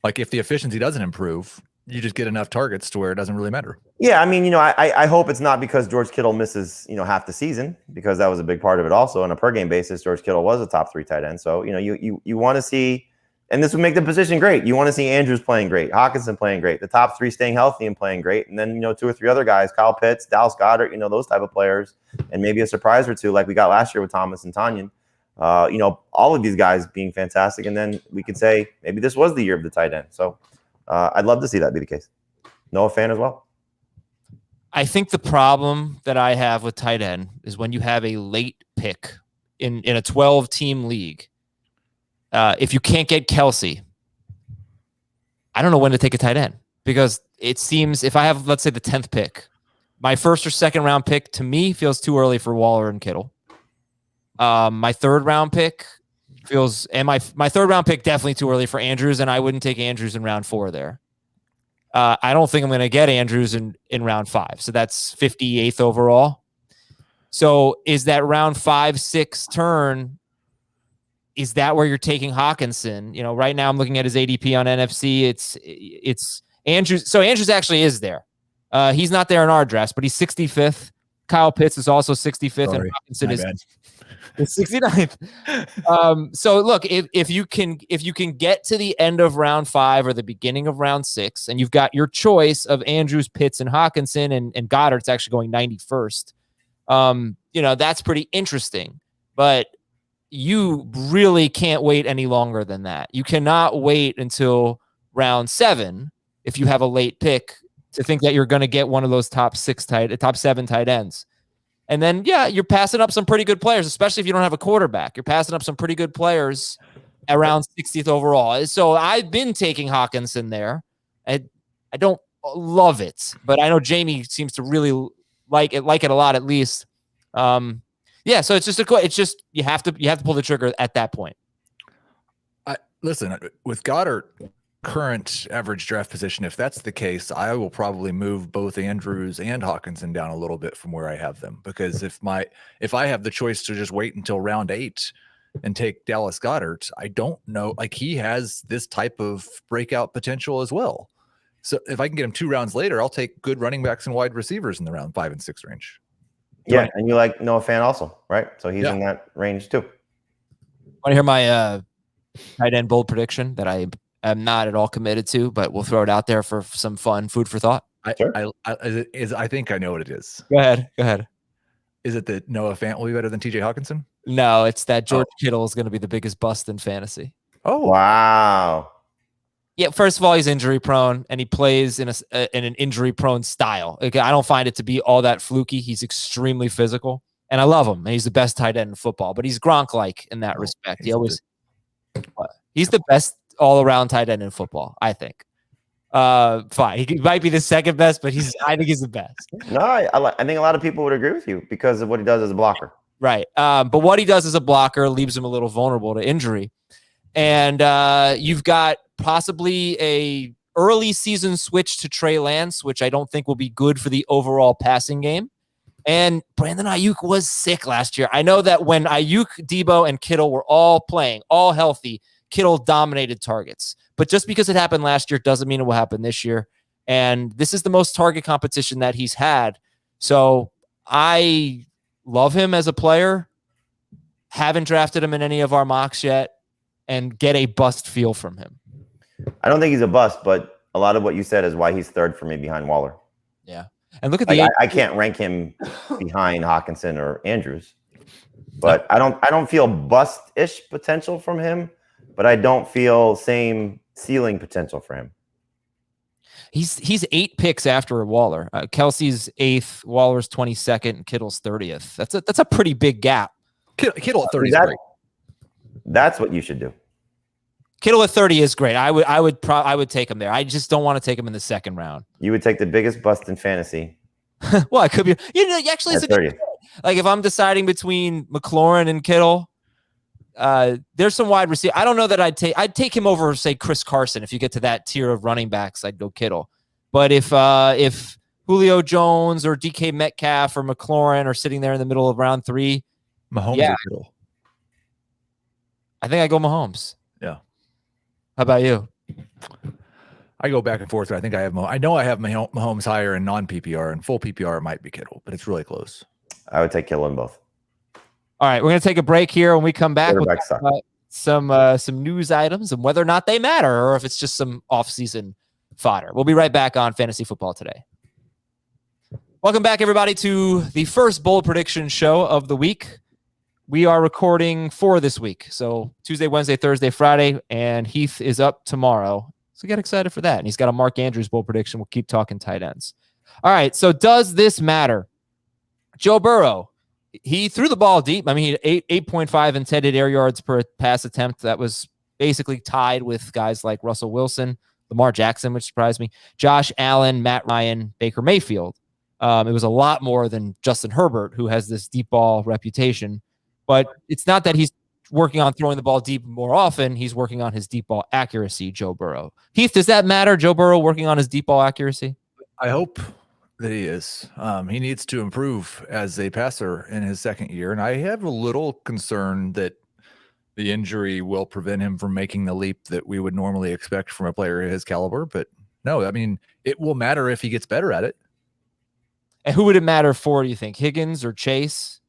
C: Like if the efficiency doesn't improve, you just get enough targets to where it doesn't really matter. Yeah,
B: I mean, I hope it's not because George Kittle misses, half the season, because that was a big part of it also. On a per game basis, George Kittle was a top 3 tight end. So, you want to see, and this would make the position great. You want to see Andrews playing great, Hockenson playing great, the top 3 staying healthy and playing great. And then, 2 or 3 other guys, Kyle Pitts, Dallas Goedert, those type of players, and maybe a surprise or two like we got last year with Thomas and Tanyan. All of these guys being fantastic. And then we could say maybe this was the year of the tight end. So I'd love to see that be the case. Noah fan as well.
A: I think the problem that I have with tight end is when you have a late pick in a 12-team league, if you can't get Kelsey, I don't know when to take a tight end, because it seems if I have, let's say, the 10th pick, my first or second round pick to me feels too early for Waller and Kittle. My third round pick, feels, and my third round pick definitely too early for Andrews, and I wouldn't take Andrews in round 4 there. I don't think I'm going to get Andrews in round 5. So that's 58th overall. So is that round 5, 6 turn? Is that where you're taking Hockenson? Right now I'm looking at his ADP on NFC. It's Andrews. So Andrews actually is there. He's not there in our drafts, but he's 65th. Kyle Pitts is also 65th, and Hockenson is 69th. So look, if you can get to the end of round 5 or the beginning of round 6, and you've got your choice of Andrews, Pitts, and Hockenson, and Goddard's actually going 91st. That's pretty interesting. But you really can't wait any longer than that. You cannot wait until round 7 if you have a late pick to think that you're going to get one of those top 7 tight ends. And then, you're passing up some pretty good players, especially if you don't have a quarterback. You're passing up some pretty good players around 60th overall. So I've been taking Hockenson there. I don't love it, but I know Jamie seems to really like it a lot, at least. So it's just you have to pull the trigger at that point.
C: Listen, with Goddard current average draft position, if that's the case, I will probably move both Andrews and Hockenson down a little bit from where I have them, because if I have the choice to just wait until round 8 and take Dallas Goedert, I don't know, like, he has this type of breakout potential as well. So if I can get him 2 rounds later, I'll take good running backs and wide receivers in the round 5 and 6 range.
B: Yeah, and you like Noah Fant also, right? So he's in that range too. Want
A: to hear my tight end bold prediction that I am not at all committed to, but we'll throw it out there for some fun food for thought?
C: I think I know what it is.
A: Go ahead.
C: Is it that Noah Fant will be better than TJ Hockenson?
A: No, it's that George Kittle is going to be the biggest bust in fantasy.
B: Oh, wow.
A: Yeah, first of all, he's injury prone, and he plays in an injury prone style. I don't find it to be all that fluky. He's extremely physical, and I love him. And he's the best tight end in football, but he's Gronk-like in that respect. He's the best all-around tight end in football, I think. Fine, he might be the second best, but I think he's the best.
B: No, I think a lot of people would agree with you because of what he does as a blocker.
A: Right, but what he does as a blocker leaves him a little vulnerable to injury. And you've got possibly a early season switch to Trey Lance, which I don't think will be good for the overall passing game. And Brandon Ayuk was sick last year. I know that when Ayuk, Debo, and Kittle were all playing, all healthy, Kittle dominated targets. But just because it happened last year doesn't mean it will happen this year. And this is the most target competition that he's had. So I love him as a player. Haven't drafted him in any of our mocks yet, and get a bust feel from him.
B: I don't think he's a bust, but a lot of what you said is why he's 3rd for me behind Waller.
A: Yeah. And look at
B: I can't rank him behind Hockenson or Andrews, but I don't feel bust-ish potential from him, but I don't feel same ceiling potential for him.
A: He's 8 picks after Waller. Kelsey's 8th, Waller's 22nd, and Kittle's 30th. That's a pretty big gap.
C: Kittle at 30 is great.
B: That's what you should do.
A: Kittle at 30 is great. I would take him there. I just don't want to take him in the 2nd round.
B: You would take the biggest bust in fantasy.
A: Well, it could be. Actually, it's like if I'm deciding between McLaurin and Kittle, there's some wide receiver. I don't know that I'd take him over, say, Chris Carson. If you get to that tier of running backs, I'd go Kittle. But if Julio Jones or DK Metcalf or McLaurin are sitting there in the middle of round 3,
C: Mahomes or Kittle.
A: I think I go Mahomes.
C: Yeah.
A: How about you?
C: I go back and forth. I think I have I know I have Mahomes higher in non-PPR, and full PPR it might be Kittle, but it's really close.
B: I would take Kittle in both.
A: All right, we're going to take a break here. When we come back, we'll
B: talk
A: about some news items and whether or not they matter, or if it's just some off-season fodder. We'll be right back on Fantasy Football Today. Welcome back, everybody, to the first bold prediction show of the week. We are recording 4 this week. So Tuesday, Wednesday, Thursday, Friday, and Heath is up tomorrow. So get excited for that. And he's got a Mark Andrews bold prediction. We'll keep talking tight ends. All right. So does this matter? Joe Burrow, he threw the ball deep. I mean, he had 8.5 intended air yards per pass attempt. That was basically tied with guys like Russell Wilson, Lamar Jackson, which surprised me, Josh Allen, Matt Ryan, Baker Mayfield. It was a lot more than Justin Herbert, who has this deep ball reputation. But it's not that he's working on throwing the ball deep more often. He's working on his deep ball accuracy, Joe Burrow. Heath, does that matter, Joe Burrow working on his deep ball accuracy?
C: I hope that he is. He needs to improve as a passer in his second year. And I have a little concern that the injury will prevent him from making the leap that we would normally expect from a player of his caliber. But no, I mean, it will matter if he gets better at it.
A: And who would it matter for, do you think? Higgins or Chase?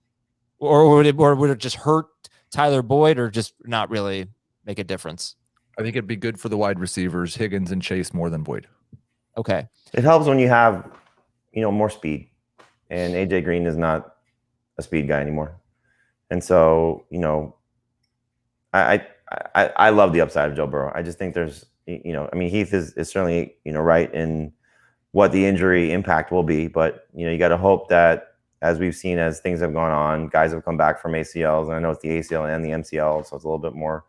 A: Or would it just hurt Tyler Boyd or just not really make a difference?
C: I think it'd be good for the wide receivers, Higgins and Chase, more than Boyd.
A: Okay.
B: It helps when you have, more speed. And AJ Green is not a speed guy anymore. And so, I love the upside of Joe Burrow. I just think there's, Heath is certainly, right in what the injury impact will be. But, you got to hope that, as we've seen, as things have gone on, guys have come back from ACLs. And I know it's the ACL and the MCL, so it's a little bit more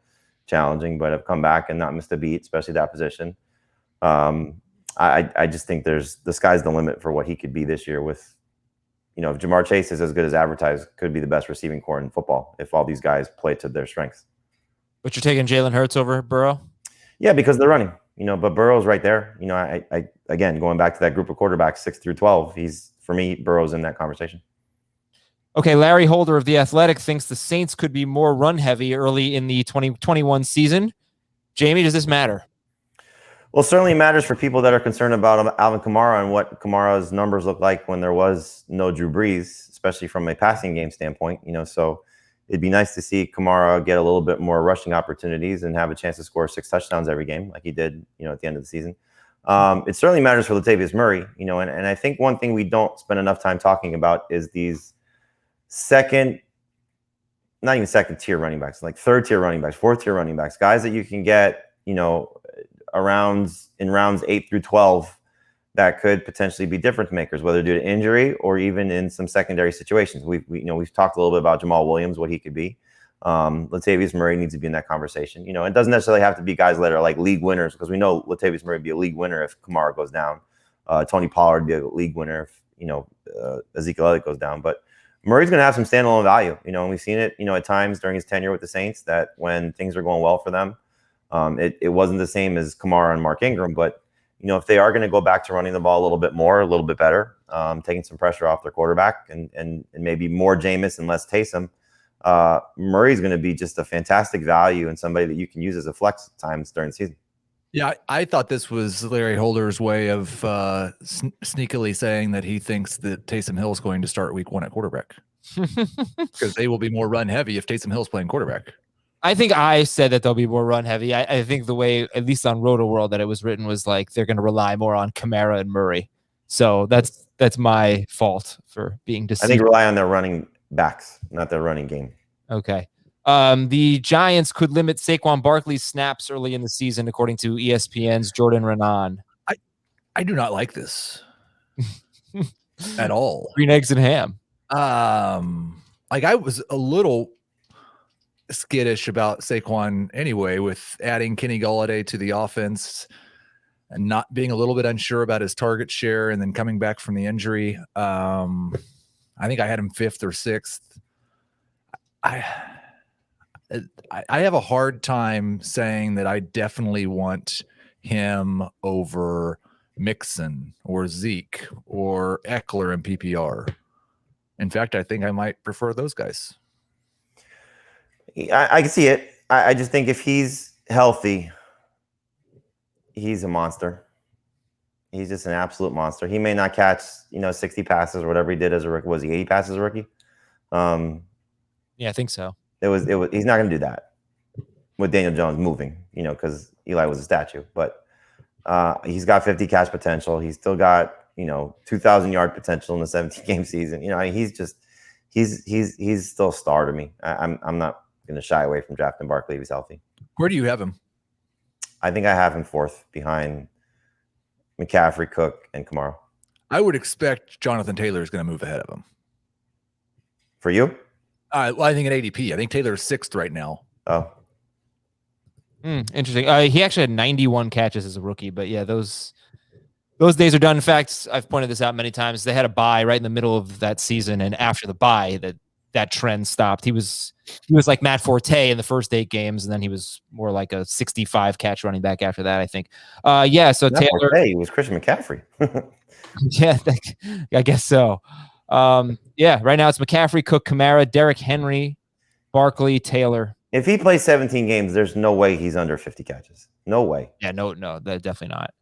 B: challenging, but have come back and not missed a beat, especially that position. I just think the sky's the limit for what he could be this year with, if Jamar Chase is as good as advertised, could be the best receiving core in football if all these guys play to their strengths.
A: But you're taking Jalen Hurts over Burrow?
B: Yeah, because they're running, but Burrow's right there. I again, going back to that group of quarterbacks, 6 through 12, for me, Burrow's in that conversation.
A: Okay, Larry Holder of The Athletic thinks the Saints could be more run-heavy early in the 2021 season. Jamie, does this matter?
B: Well, certainly it matters for people that are concerned about Alvin Kamara and what Kamara's numbers look like when there was no Drew Brees, especially from a passing game standpoint. So it'd be nice to see Kamara get a little bit more rushing opportunities and have a chance to score 6 touchdowns every game like he did, at the end of the season. It certainly matters for Latavius Murray, and I think one thing we don't spend enough time talking about is these not even second tier running backs, like third tier running backs, fourth tier running backs, guys that you can get, in rounds 8 through 12 that could potentially be difference makers, whether due to injury or even in some secondary situations. We've talked a little bit about Jamal Williams, what he could be. Latavius Murray needs to be in that conversation. It doesn't necessarily have to be guys that are like league winners, because we know Latavius Murray would be a league winner if Kamara goes down. Tony Pollard would be a league winner if, Ezekiel Elliott goes down. But Murray's going to have some standalone value, and we've seen it, at times during his tenure with the Saints, that when things are going well for them, it wasn't the same as Kamara and Mark Ingram. But, if they are going to go back to running the ball a little bit more, a little bit better, taking some pressure off their quarterback and maybe more Jameis and less Taysom, Murray's going to be just a fantastic value and somebody that you can use as a flex at times during the season.
C: Yeah, I thought this was Larry Holder's way of sneakily saying that he thinks that Taysom Hill is going to start week 1 at quarterback because they will be more run heavy if Taysom Hill's playing quarterback.
A: I think I said that they'll be more run heavy. I think the way, at least on Roto World, that it was written was like they're going to rely more on Kamara and Murray. So that's my fault for being deceived.
B: I think rely on their running backs, not their running game.
A: Okay. The Giants could limit Saquon Barkley's snaps early in the season, according to ESPN's Jordan Renan.
C: I do not like this at all.
A: Green eggs and ham.
C: I was a little skittish about Saquon anyway, with adding Kenny Golladay to the offense and not being a little bit unsure about his target share and then coming back from the injury. I think I had him 5th or 6th. I have a hard time saying that I definitely want him over Mixon or Zeke or Eckler in PPR. In fact, I think I might prefer those guys.
B: I can see it. I just think if he's healthy, he's a monster. He's just an absolute monster. He may not catch, 60 passes or whatever he did as a rookie. Was he 80 passes as a rookie?
A: Yeah, I think so.
B: It was. He's not going to do that with Daniel Jones moving, because Eli was a statue. But he's got 50 catch potential. He's still got, 2,000 yard potential in the 17-game season. He's still a star to me. I'm not going to shy away from drafting Barkley if he's healthy.
C: Where do you have him?
B: I think I have him 4th behind McCaffrey, Cook, and Kamara.
C: I would expect Jonathan Taylor is going to move ahead of him.
B: For you?
C: Well, I think at ADP. I think Taylor is 6th right now.
B: Oh.
A: Interesting. He actually had 91 catches as a rookie, but yeah, those days are done. In fact, I've pointed this out many times. They had a bye right in the middle of that season, and after the bye, that that trend stopped. He was like Matt Forte in the first 8 games, and then he was more like a 65 catch running back after that, I think. So
B: Matt
A: Taylor,
B: Forte was Christian McCaffrey.
A: yeah, I guess so. Right now it's McCaffrey, Cook, Kamara, Derrick Henry, Barkley, Taylor.
B: If he plays 17 games, there's no way he's under 50 catches. No way.
A: Yeah, no, definitely not.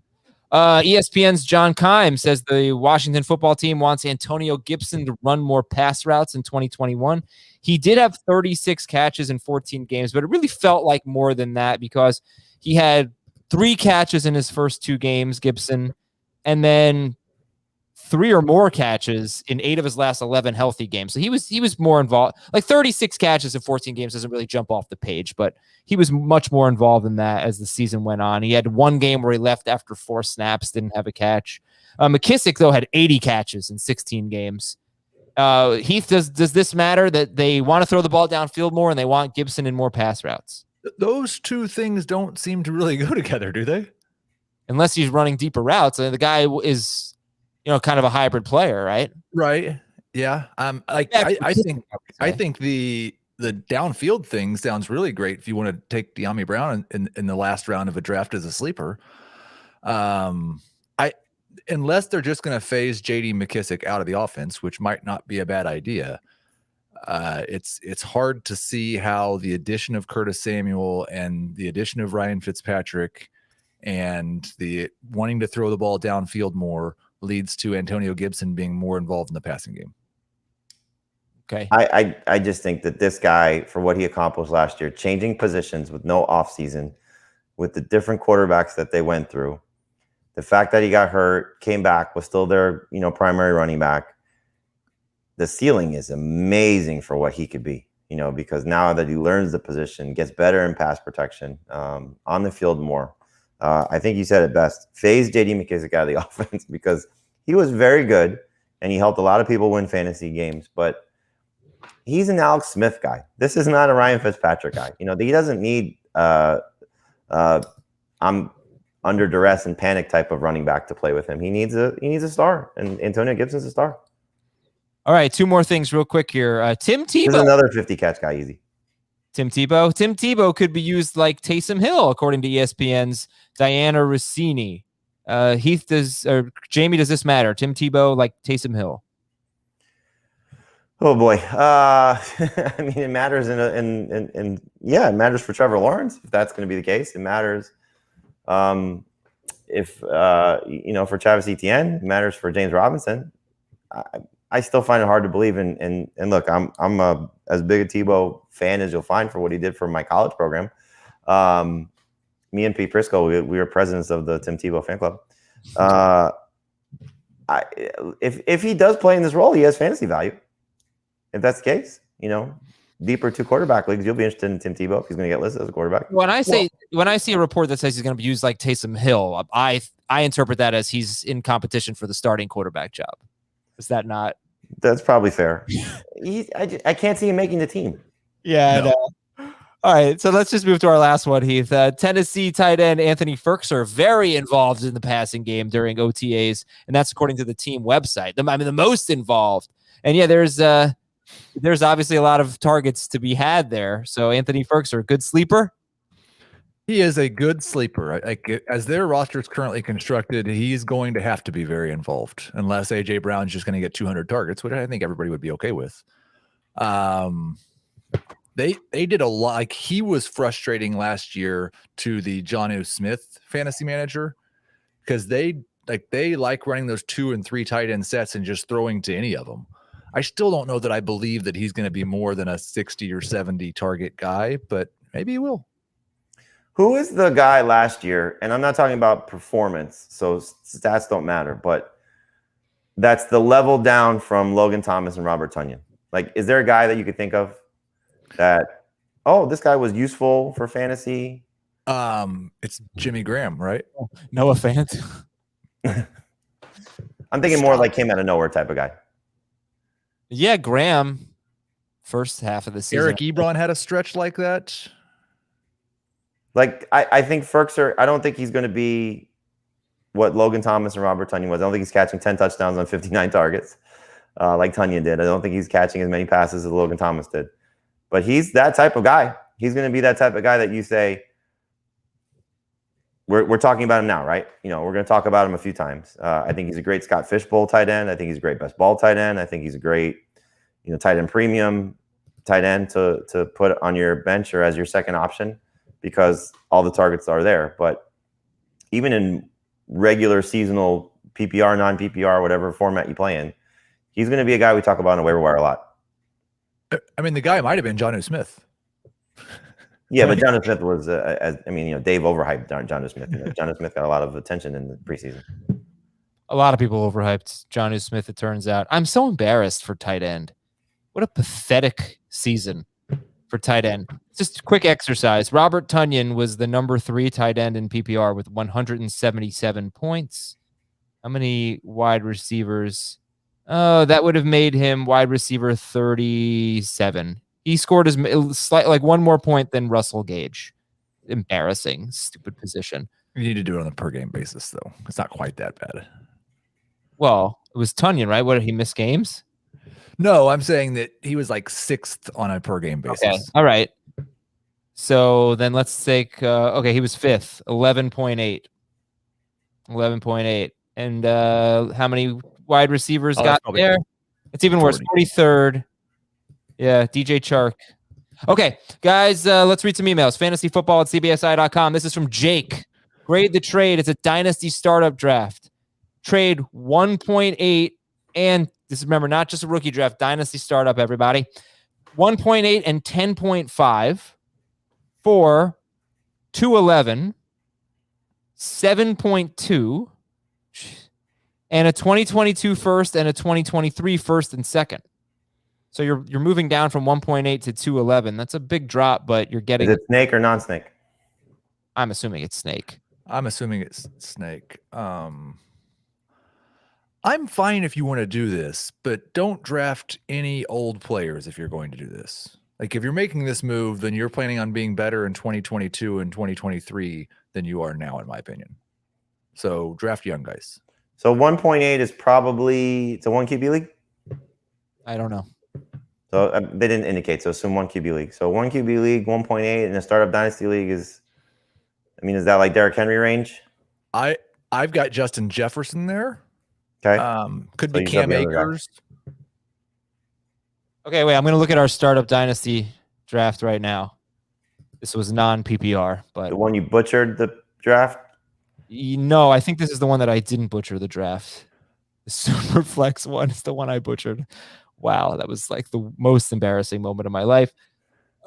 A: ESPN's John Keim says the Washington football team wants Antonio Gibson to run more pass routes in 2021. He did have 36 catches in 14 games, but it really felt like more than that because he had 3 catches in his first 2 games, Gibson, and then 3 or more catches in 8 of his last 11 healthy games. So he was more involved. Like 36 catches in 14 games doesn't really jump off the page, but he was much more involved in that as the season went on. He had 1 game where he left after 4 snaps, didn't have a catch. McKissick, though, had 80 catches in 16 games. Heath, does this matter that they want to throw the ball downfield more and they want Gibson in more pass routes?
C: Those two things don't seem to really go together, do they?
A: Unless he's running deeper routes. The guy is, kind of a hybrid player, right?
C: Right. Yeah. I think the downfield thing sounds really great if you want to take De'Ami Brown in the last round of a draft as a sleeper. Unless they're just going to phase JD McKissick out of the offense, which might not be a bad idea. It's hard to see how the addition of Curtis Samuel and the addition of Ryan Fitzpatrick and the wanting to throw the ball downfield more leads to Antonio Gibson being more involved in the passing game.
A: Okay.
B: I just think that this guy, for what he accomplished last year, changing positions with no offseason, with the different quarterbacks that they went through, the fact that he got hurt, came back, was still their primary running back. The ceiling is amazing for what he could be, because now that he learns the position, gets better in pass protection, on the field more. I think you said it best. Phase JD McKissick out of the offense because he was very good and he helped a lot of people win fantasy games, but he's an Alex Smith guy. This is not a Ryan Fitzpatrick guy. He doesn't need I'm under duress and panic type of running back to play with him. He needs a star, and Antonio Gibson's a star.
A: All right, 2 more things real quick here. Tim Tebow.
B: This is another 50 catch guy, easy.
A: Tim Tebow could be used like Taysom Hill, according to ESPN's Diana Rossini. Heath Jamie, does this matter? Tim Tebow like Taysom Hill?
B: Oh boy. I mean, it matters it matters for Trevor Lawrence, if that's going to be the case. It matters for Travis Etienne. It matters for James Robinson. I still find it hard to believe and look, I'm as big a Tebow fan as you'll find for what he did for my college program. Me and Pete Prisco, we were presidents of the Tim Tebow fan club. If he does play in this role, he has fantasy value. If that's the case, deeper 2 quarterback leagues, you'll be interested in Tim Tebow if he's going to get listed as a quarterback.
A: When I see a report that says he's going to be used like Taysom Hill, I interpret that as he's in competition for the starting quarterback job. Is that not?
B: That's probably fair. I can't see him making the team.
A: Yeah, no. I know. All right, so let's just move to our last one, Heath. Tennessee tight end Anthony Ferkser very involved in the passing game during OTAs, and that's according to the team website. The most involved. And yeah, there's obviously a lot of targets to be had there. So Anthony Ferkser, good sleeper.
C: He is a good sleeper. As their roster is currently constructed, he's going to have to be very involved, unless AJ Brown's just going to get 200 targets, which I think everybody would be okay with. They did a lot. Like, he was frustrating last year to the Jonnu Smith fantasy manager because they like running those 2 and 3 tight end sets and just throwing to any of them. I still don't know that I believe that he's going to be more than a 60 or 70 target guy, but maybe he will.
B: Who is the guy last year? And I'm not talking about performance, so stats don't matter, but that's the level down from Logan Thomas and Robert Tonyan. Like, is there a guy that you could think of that, this guy was useful for fantasy?
C: It's Jimmy Graham, right?
A: Noah Fant.
B: I'm thinking more like came out of nowhere type of guy.
A: Yeah, Graham. First half of the season.
C: Eric Ebron had a stretch like that.
B: Like, I think Ferkser, I don't think he's going to be what Logan Thomas and Robert Tonyan was. I don't think he's catching 10 touchdowns on 59 targets. like Tunyon did. I don't think he's catching as many passes as Logan Thomas did. But he's that type of guy. He's going to be that type of guy that you say, we're talking about him now, right? We're going to talk about him a few times. I think he's a great Scott Fishbowl tight end. I think he's a great best ball tight end. I think he's a great, tight end premium tight end to put on your bench or as your second option because all the targets are there. But even in regular seasonal PPR, non-PPR, whatever format you play in, he's going to be a guy we talk about on the waiver wire a lot.
C: I mean, the guy might have been Jonnu Smith.
B: Yeah, but Jonnu Smith was, Dave overhyped Jonnu Smith. Jonnu Smith got a lot of attention in the preseason.
A: A lot of people overhyped Jonnu Smith, it turns out. I'm so embarrassed for tight end. What a pathetic season for tight end. Just a quick exercise. Robert Tunyon was the number 3 tight end in PPR with 177 points. How many wide receivers? Oh, that would have made him wide receiver 37. He scored like one more point than Russell Gage. Embarrassing. Stupid position.
C: You need to do it on a per game basis, though. It's not quite that bad.
A: Well, it was Tunyon, right? What, did he miss games?
C: No, I'm saying that he was like 6th on a per game basis.
A: Okay. All right. So then let's take, he was 5th, 11.8. 11.8. And how many wide receivers got there? It's even worse. 43rd. Yeah, DJ Chark. Okay, guys, let's read some emails. Fantasyfootball@cbsi.com. This is from Jake. Grade the trade. It's a dynasty startup draft. Trade 1.8 and this is, remember, not just a rookie draft, dynasty startup, everybody. 1.8 and 10.5 for 211, 7.2, and a 2022 first and a 2023 first and second. So you're moving down from 1.8 to 211. That's a big drop, but you're getting.
B: Is it snake or non-snake?
A: I'm assuming it's snake.
C: I'm assuming it's snake. I'm fine if you want to do this, but don't draft any old players if you're going to do this. Like if you're making this move, then you're planning on being better in 2022 and 2023 than you are now, in my opinion. So draft young guys.
B: So 1.8 is probably, it's a 1 QB league?
A: I don't know.
B: So they didn't indicate, so assume 1 QB league. So 1 QB league, 1.8, and a startup dynasty league is, is that like Derrick Henry range?
C: I've got Justin Jefferson there.
B: Okay.
C: Could be Cam Akers.
A: Okay, wait. I'm going to look at our startup dynasty draft right now. This was non-PPR, but
B: the one you butchered the draft.
A: No, I think this is the one that I didn't butcher the draft. The Super Flex one is the one I butchered. Wow, that was like the most embarrassing moment of my life.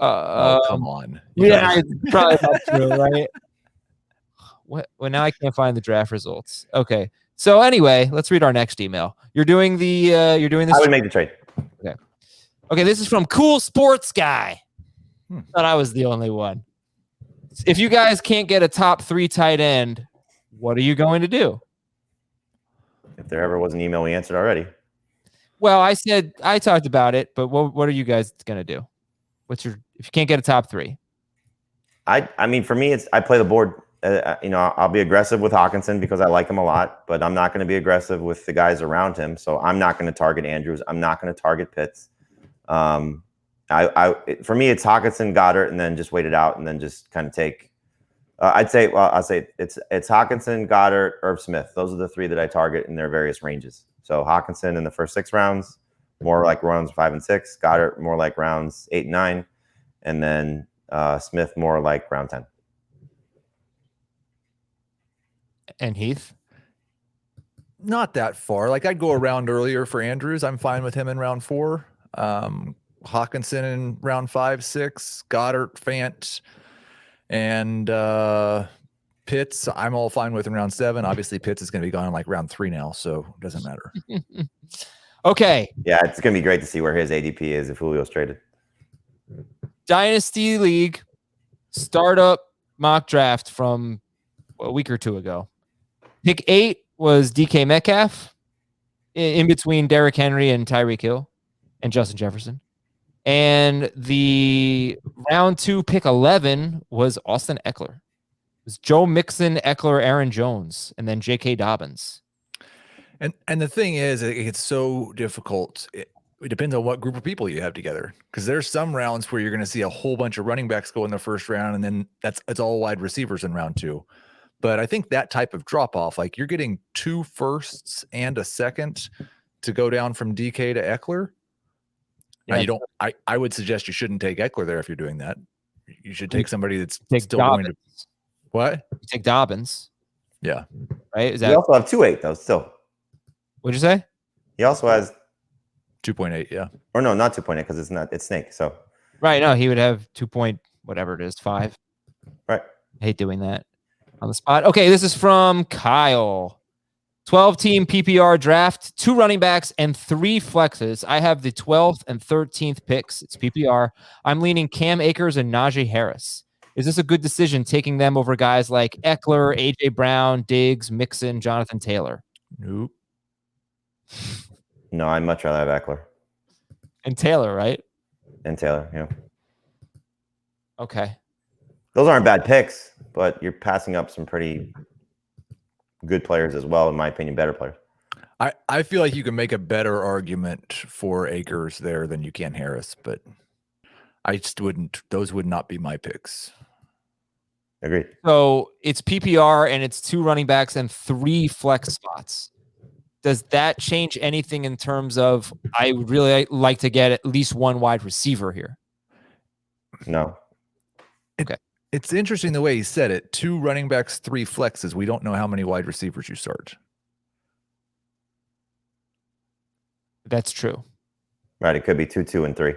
C: Come on.
A: Yeah, it's probably not true, right? What? Well, now I can't find the draft results. Okay. So anyway, let's read our next email. You're doing this.
B: I would make the trade.
A: Okay. Okay, this is from Cool Sports Guy. Thought I was the only one. If you guys can't get a top 3 tight end, what are you going to do?
B: If there ever was an email we answered already.
A: Well, I talked about it, but what are you guys going to do? If you can't get a top 3?
B: For me, I play the board. I'll be aggressive with Hockenson because I like him a lot, but I'm not going to be aggressive with the guys around him. So I'm not going to target Andrews. I'm not going to target Pitts. For me, it's Hockenson, Goddard, and then just wait it out and then just kind of take. I'll say it's Hockenson, Goddard, Irv Smith. Those are the 3 that I target in their various ranges. So Hockenson in the first 6 rounds, more like rounds 5 and 6. Goddard more like rounds 8 and 9, and then Smith more like round 10.
A: And Heath?
C: Not that far. Like I'd go around earlier for Andrews. I'm fine with him in round 4. Hockenson in round 5, 6. Goddard, Fant, and Pitts. I'm all fine with in round 7. Obviously, Pitts is going to be gone in like round 3 now, so it doesn't matter.
A: Okay.
B: Yeah, it's going to be great to see where his ADP is if Julio's traded.
A: Dynasty League startup mock draft from a week or 2 ago. Pick 8 was DK Metcalf, in between Derrick Henry and Tyreek Hill and Justin Jefferson. And the round 2 pick 11 was Austin Eckler. It was Joe Mixon, Eckler, Aaron Jones, and then J.K. Dobbins.
C: And the thing is, it's so difficult. It depends on what group of people you have together. Because there's some rounds where you're going to see a whole bunch of running backs go in the first round, and then it's all wide receivers in round 2. But I think that type of drop off, like you're getting 2 firsts and a second to go down from DK to Eckler.
A: Yeah.
C: Now, you don't. I would suggest you shouldn't take Eckler there if you're doing that. You should take somebody that's
A: Take
C: still
A: Dobbins.
C: going to. What?
A: You take Dobbins.
C: Yeah.
A: Right? Is
B: You
A: that
B: also have 2.8 though. Still,
A: what'd you say?
B: he also has
C: 2.8. Yeah.
B: or no, not 2.8 because it's Snake. So
A: Right. No, he would have 2 point whatever it is, 5.
B: right.
A: I hate doing that on the spot. Okay, this is from Kyle. 12-team PPR draft, 2 running backs and 3 flexes. I have the 12th and 13th picks. It's PPR. I'm leaning Cam Akers and Najee Harris. Is this a good decision taking them over guys like Eckler, AJ Brown, Diggs, Mixon, Jonathan Taylor?
C: Nope.
B: No, I'd much rather have Eckler
A: And Taylor, right?
B: and Taylor. Yeah,
A: Okay.
B: those aren't bad picks, but you're passing up some pretty good players as well, in my opinion, better players.
C: I feel like you can make a better argument for Akers there than you can Harris, but I just wouldn't. Those would not be my picks.
B: Agreed.
A: So it's PPR and it's 2 running backs and 3 flex spots. Does that change anything in terms of I would really like to get at least 1 wide receiver here?
B: No.
C: It's interesting the way he said it. 2 running backs, 3 flexes. We don't know how many wide receivers you start.
A: That's true.
B: Right. It could be 2, 2, and 3.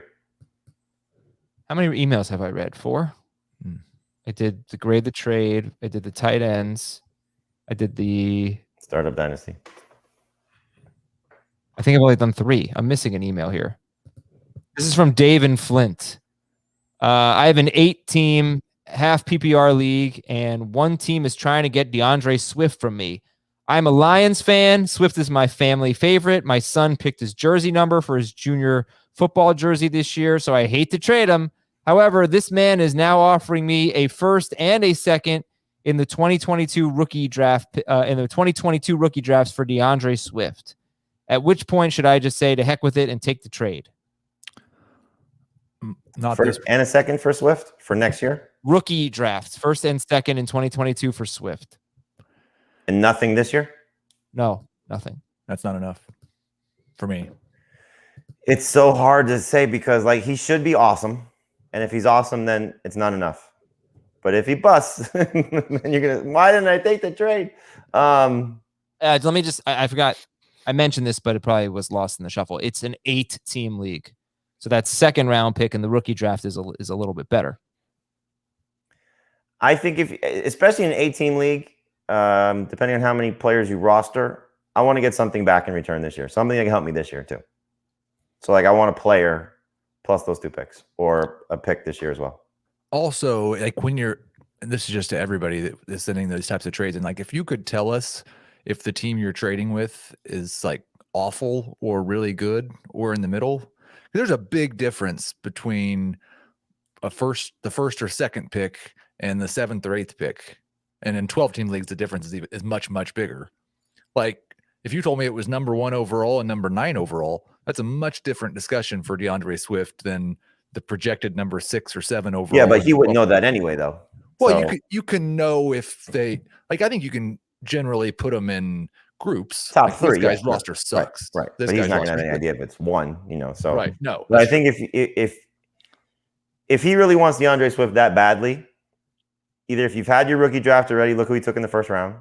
A: How many emails have I read? 4? I did the grade the trade. I did the tight ends. I did the
B: Startup Dynasty.
A: I think I've only done 3. I'm missing an email here. This is from Dave and Flint. I have an 8-team half PPR league, and 1 team is trying to get DeAndre Swift from me. I'm a Lions fan. Swift is my family favorite. My son picked his jersey number for his junior football jersey this year, so I hate to trade him. However, this man is now offering me a first and a second in the 2022 rookie draft in the 2022 rookie drafts for DeAndre Swift. At which point should I just say to heck with it and take the trade?
C: Not
B: First
C: this.
B: and a second for Swift for next year,
A: Rookie drafts, first and second in 2022 for Swift.
B: and nothing this year.
A: No, nothing.
C: That's not enough for me.
B: It's so hard to say because like he should be awesome, and if he's awesome, then it's not enough. But if he busts, then you're gonna. Why didn't I take the trade?
A: Let me just. I forgot. I mentioned this, but it probably was lost in the shuffle. It's an 8-team league, so that second round pick in the rookie draft is a little bit better.
B: I think especially in an 8-team league, depending on how many players you roster, I want to get something back in return this year. Something that can help me this year too. So like I want a player plus those 2 picks or a pick this year as well.
C: Also, like when you're, and this is just to everybody that's sending those types of trades, and like if you could tell us if the team you're trading with is like awful or really good or in the middle, there's a big difference between the first or second pick and the 7th or 8th pick. And in 12-team leagues, the difference is much bigger. Like if you told me it was number 1 overall and number 9 overall, that's a much different discussion for DeAndre Swift than the projected number 6 or 7 overall.
B: Yeah, but he wouldn't know that anyway, though.
C: Well, you can know if they like. I think you can generally put them in groups.
B: Top
C: like
B: 3.
C: This guy's roster sucks.
B: Right.
C: This
B: But he's
C: guy's
B: not going to have
C: roster
B: any idea if it's 1. So
C: right. No,
B: But I think if he really wants DeAndre Swift that badly, either if you've had your rookie draft already, look who he took in the first round,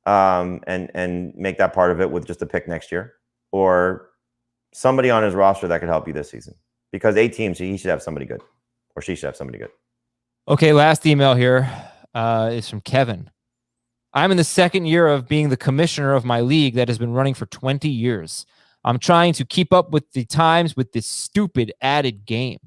B: and make that part of it with just a pick next year, or somebody on his roster that could help you this season. Because 8 teams, he should have somebody good, or she should have somebody good.
A: Okay, last email here is from Kevin. I'm in the 2nd year of being the commissioner of my league that has been running for 20 years. I'm trying to keep up with the times with this stupid added game.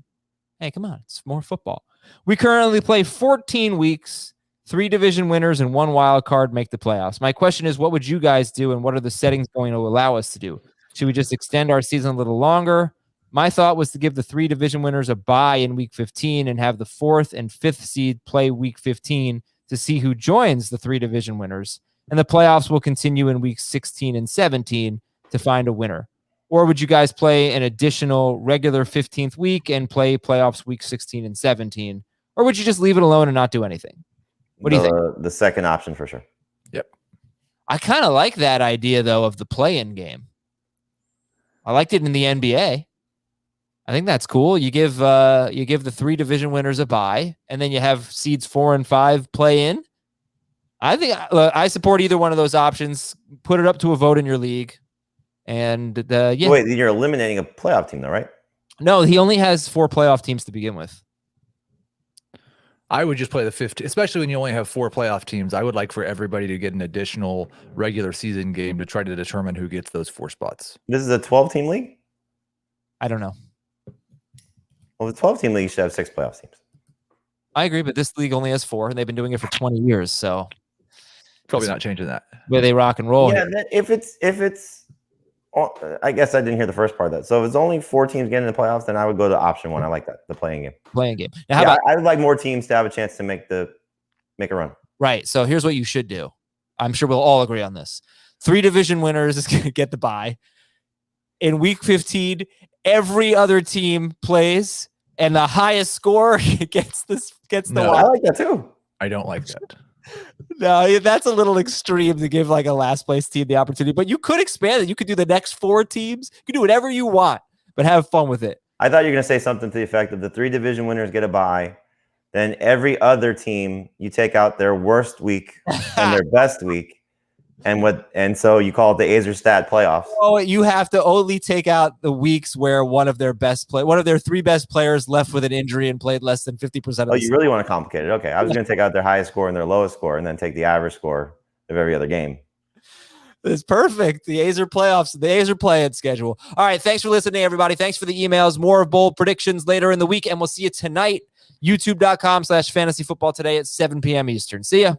A: Hey, come on. It's more football. We currently play 14 weeks, 3 division winners, and 1 wild card make the playoffs. My question is, what would you guys do, and what are the settings going to allow us to do? Should we just extend our season a little longer? My thought was to give the 3 division winners a bye in week 15 and have the 4th and 5th seed play week 15 to see who joins the 3 division winners. and the playoffs will continue in weeks 16 and 17 to find a winner? Or would you guys play an additional regular 15th week and play playoffs week 16 and 17? Or would you just leave it alone and not do anything? What do you think?
B: The second option for sure.
C: Yep.
A: I kind of like that idea, though, of the play-in game. I liked it in the NBA. I think that's cool. You give the 3 division winners a bye, and then you have seeds 4 and 5 play in. I think I support either one of those options. Put it up to a vote in your league, and
B: Wait, you're eliminating a playoff team, though, right?
A: No, he only has 4 playoff teams to begin with.
C: I would just play the 15, especially when you only have 4 playoff teams. I would like for everybody to get an additional regular season game to try to determine who gets those 4 spots.
B: This is a 12-team league?
A: I don't know.
B: Well, the 12-team league should have 6 playoff teams.
A: I agree, but this league only has 4, and they've been doing it for 20 years, so
C: probably not changing that.
A: Where they rock and roll.
B: Yeah, if it's, I guess I didn't hear the first part of that. So if it's only 4 teams getting in the playoffs, then I would go to option 1. I like that, the playing game.
A: Playing game. Now, how about,
B: I would like more teams to have a chance to make a run.
A: Right. So here's what you should do. I'm sure we'll all agree on this. 3 division winners is going to get the bye. In week 15, every other team plays, and the highest score gets the
B: I like that too.
C: I don't like that.
A: No, that's a little extreme to give like a last place team the opportunity, but you could expand it. You could do the next 4 teams. You could do whatever you want, but have fun with it.
B: I thought you were going to say something to the effect of the 3 division winners get a bye. Then every other team, you take out their worst week and their best week. And so you call it the Azer stat playoffs.
A: Oh, you have to only take out the weeks where one of their 3 best players left with an injury and played less than 50% of
B: Oh, you really want to complicate it. Okay. I was going to take out their highest score and their lowest score and then take the average score of every other game.
A: It's perfect. The Azer playoffs, the Azer play-in schedule. All right. Thanks for listening, everybody. Thanks for the emails. More of bold predictions later in the week, and we'll see you tonight. YouTube.com/fantasyfootball today at 7 p.m. Eastern. See ya.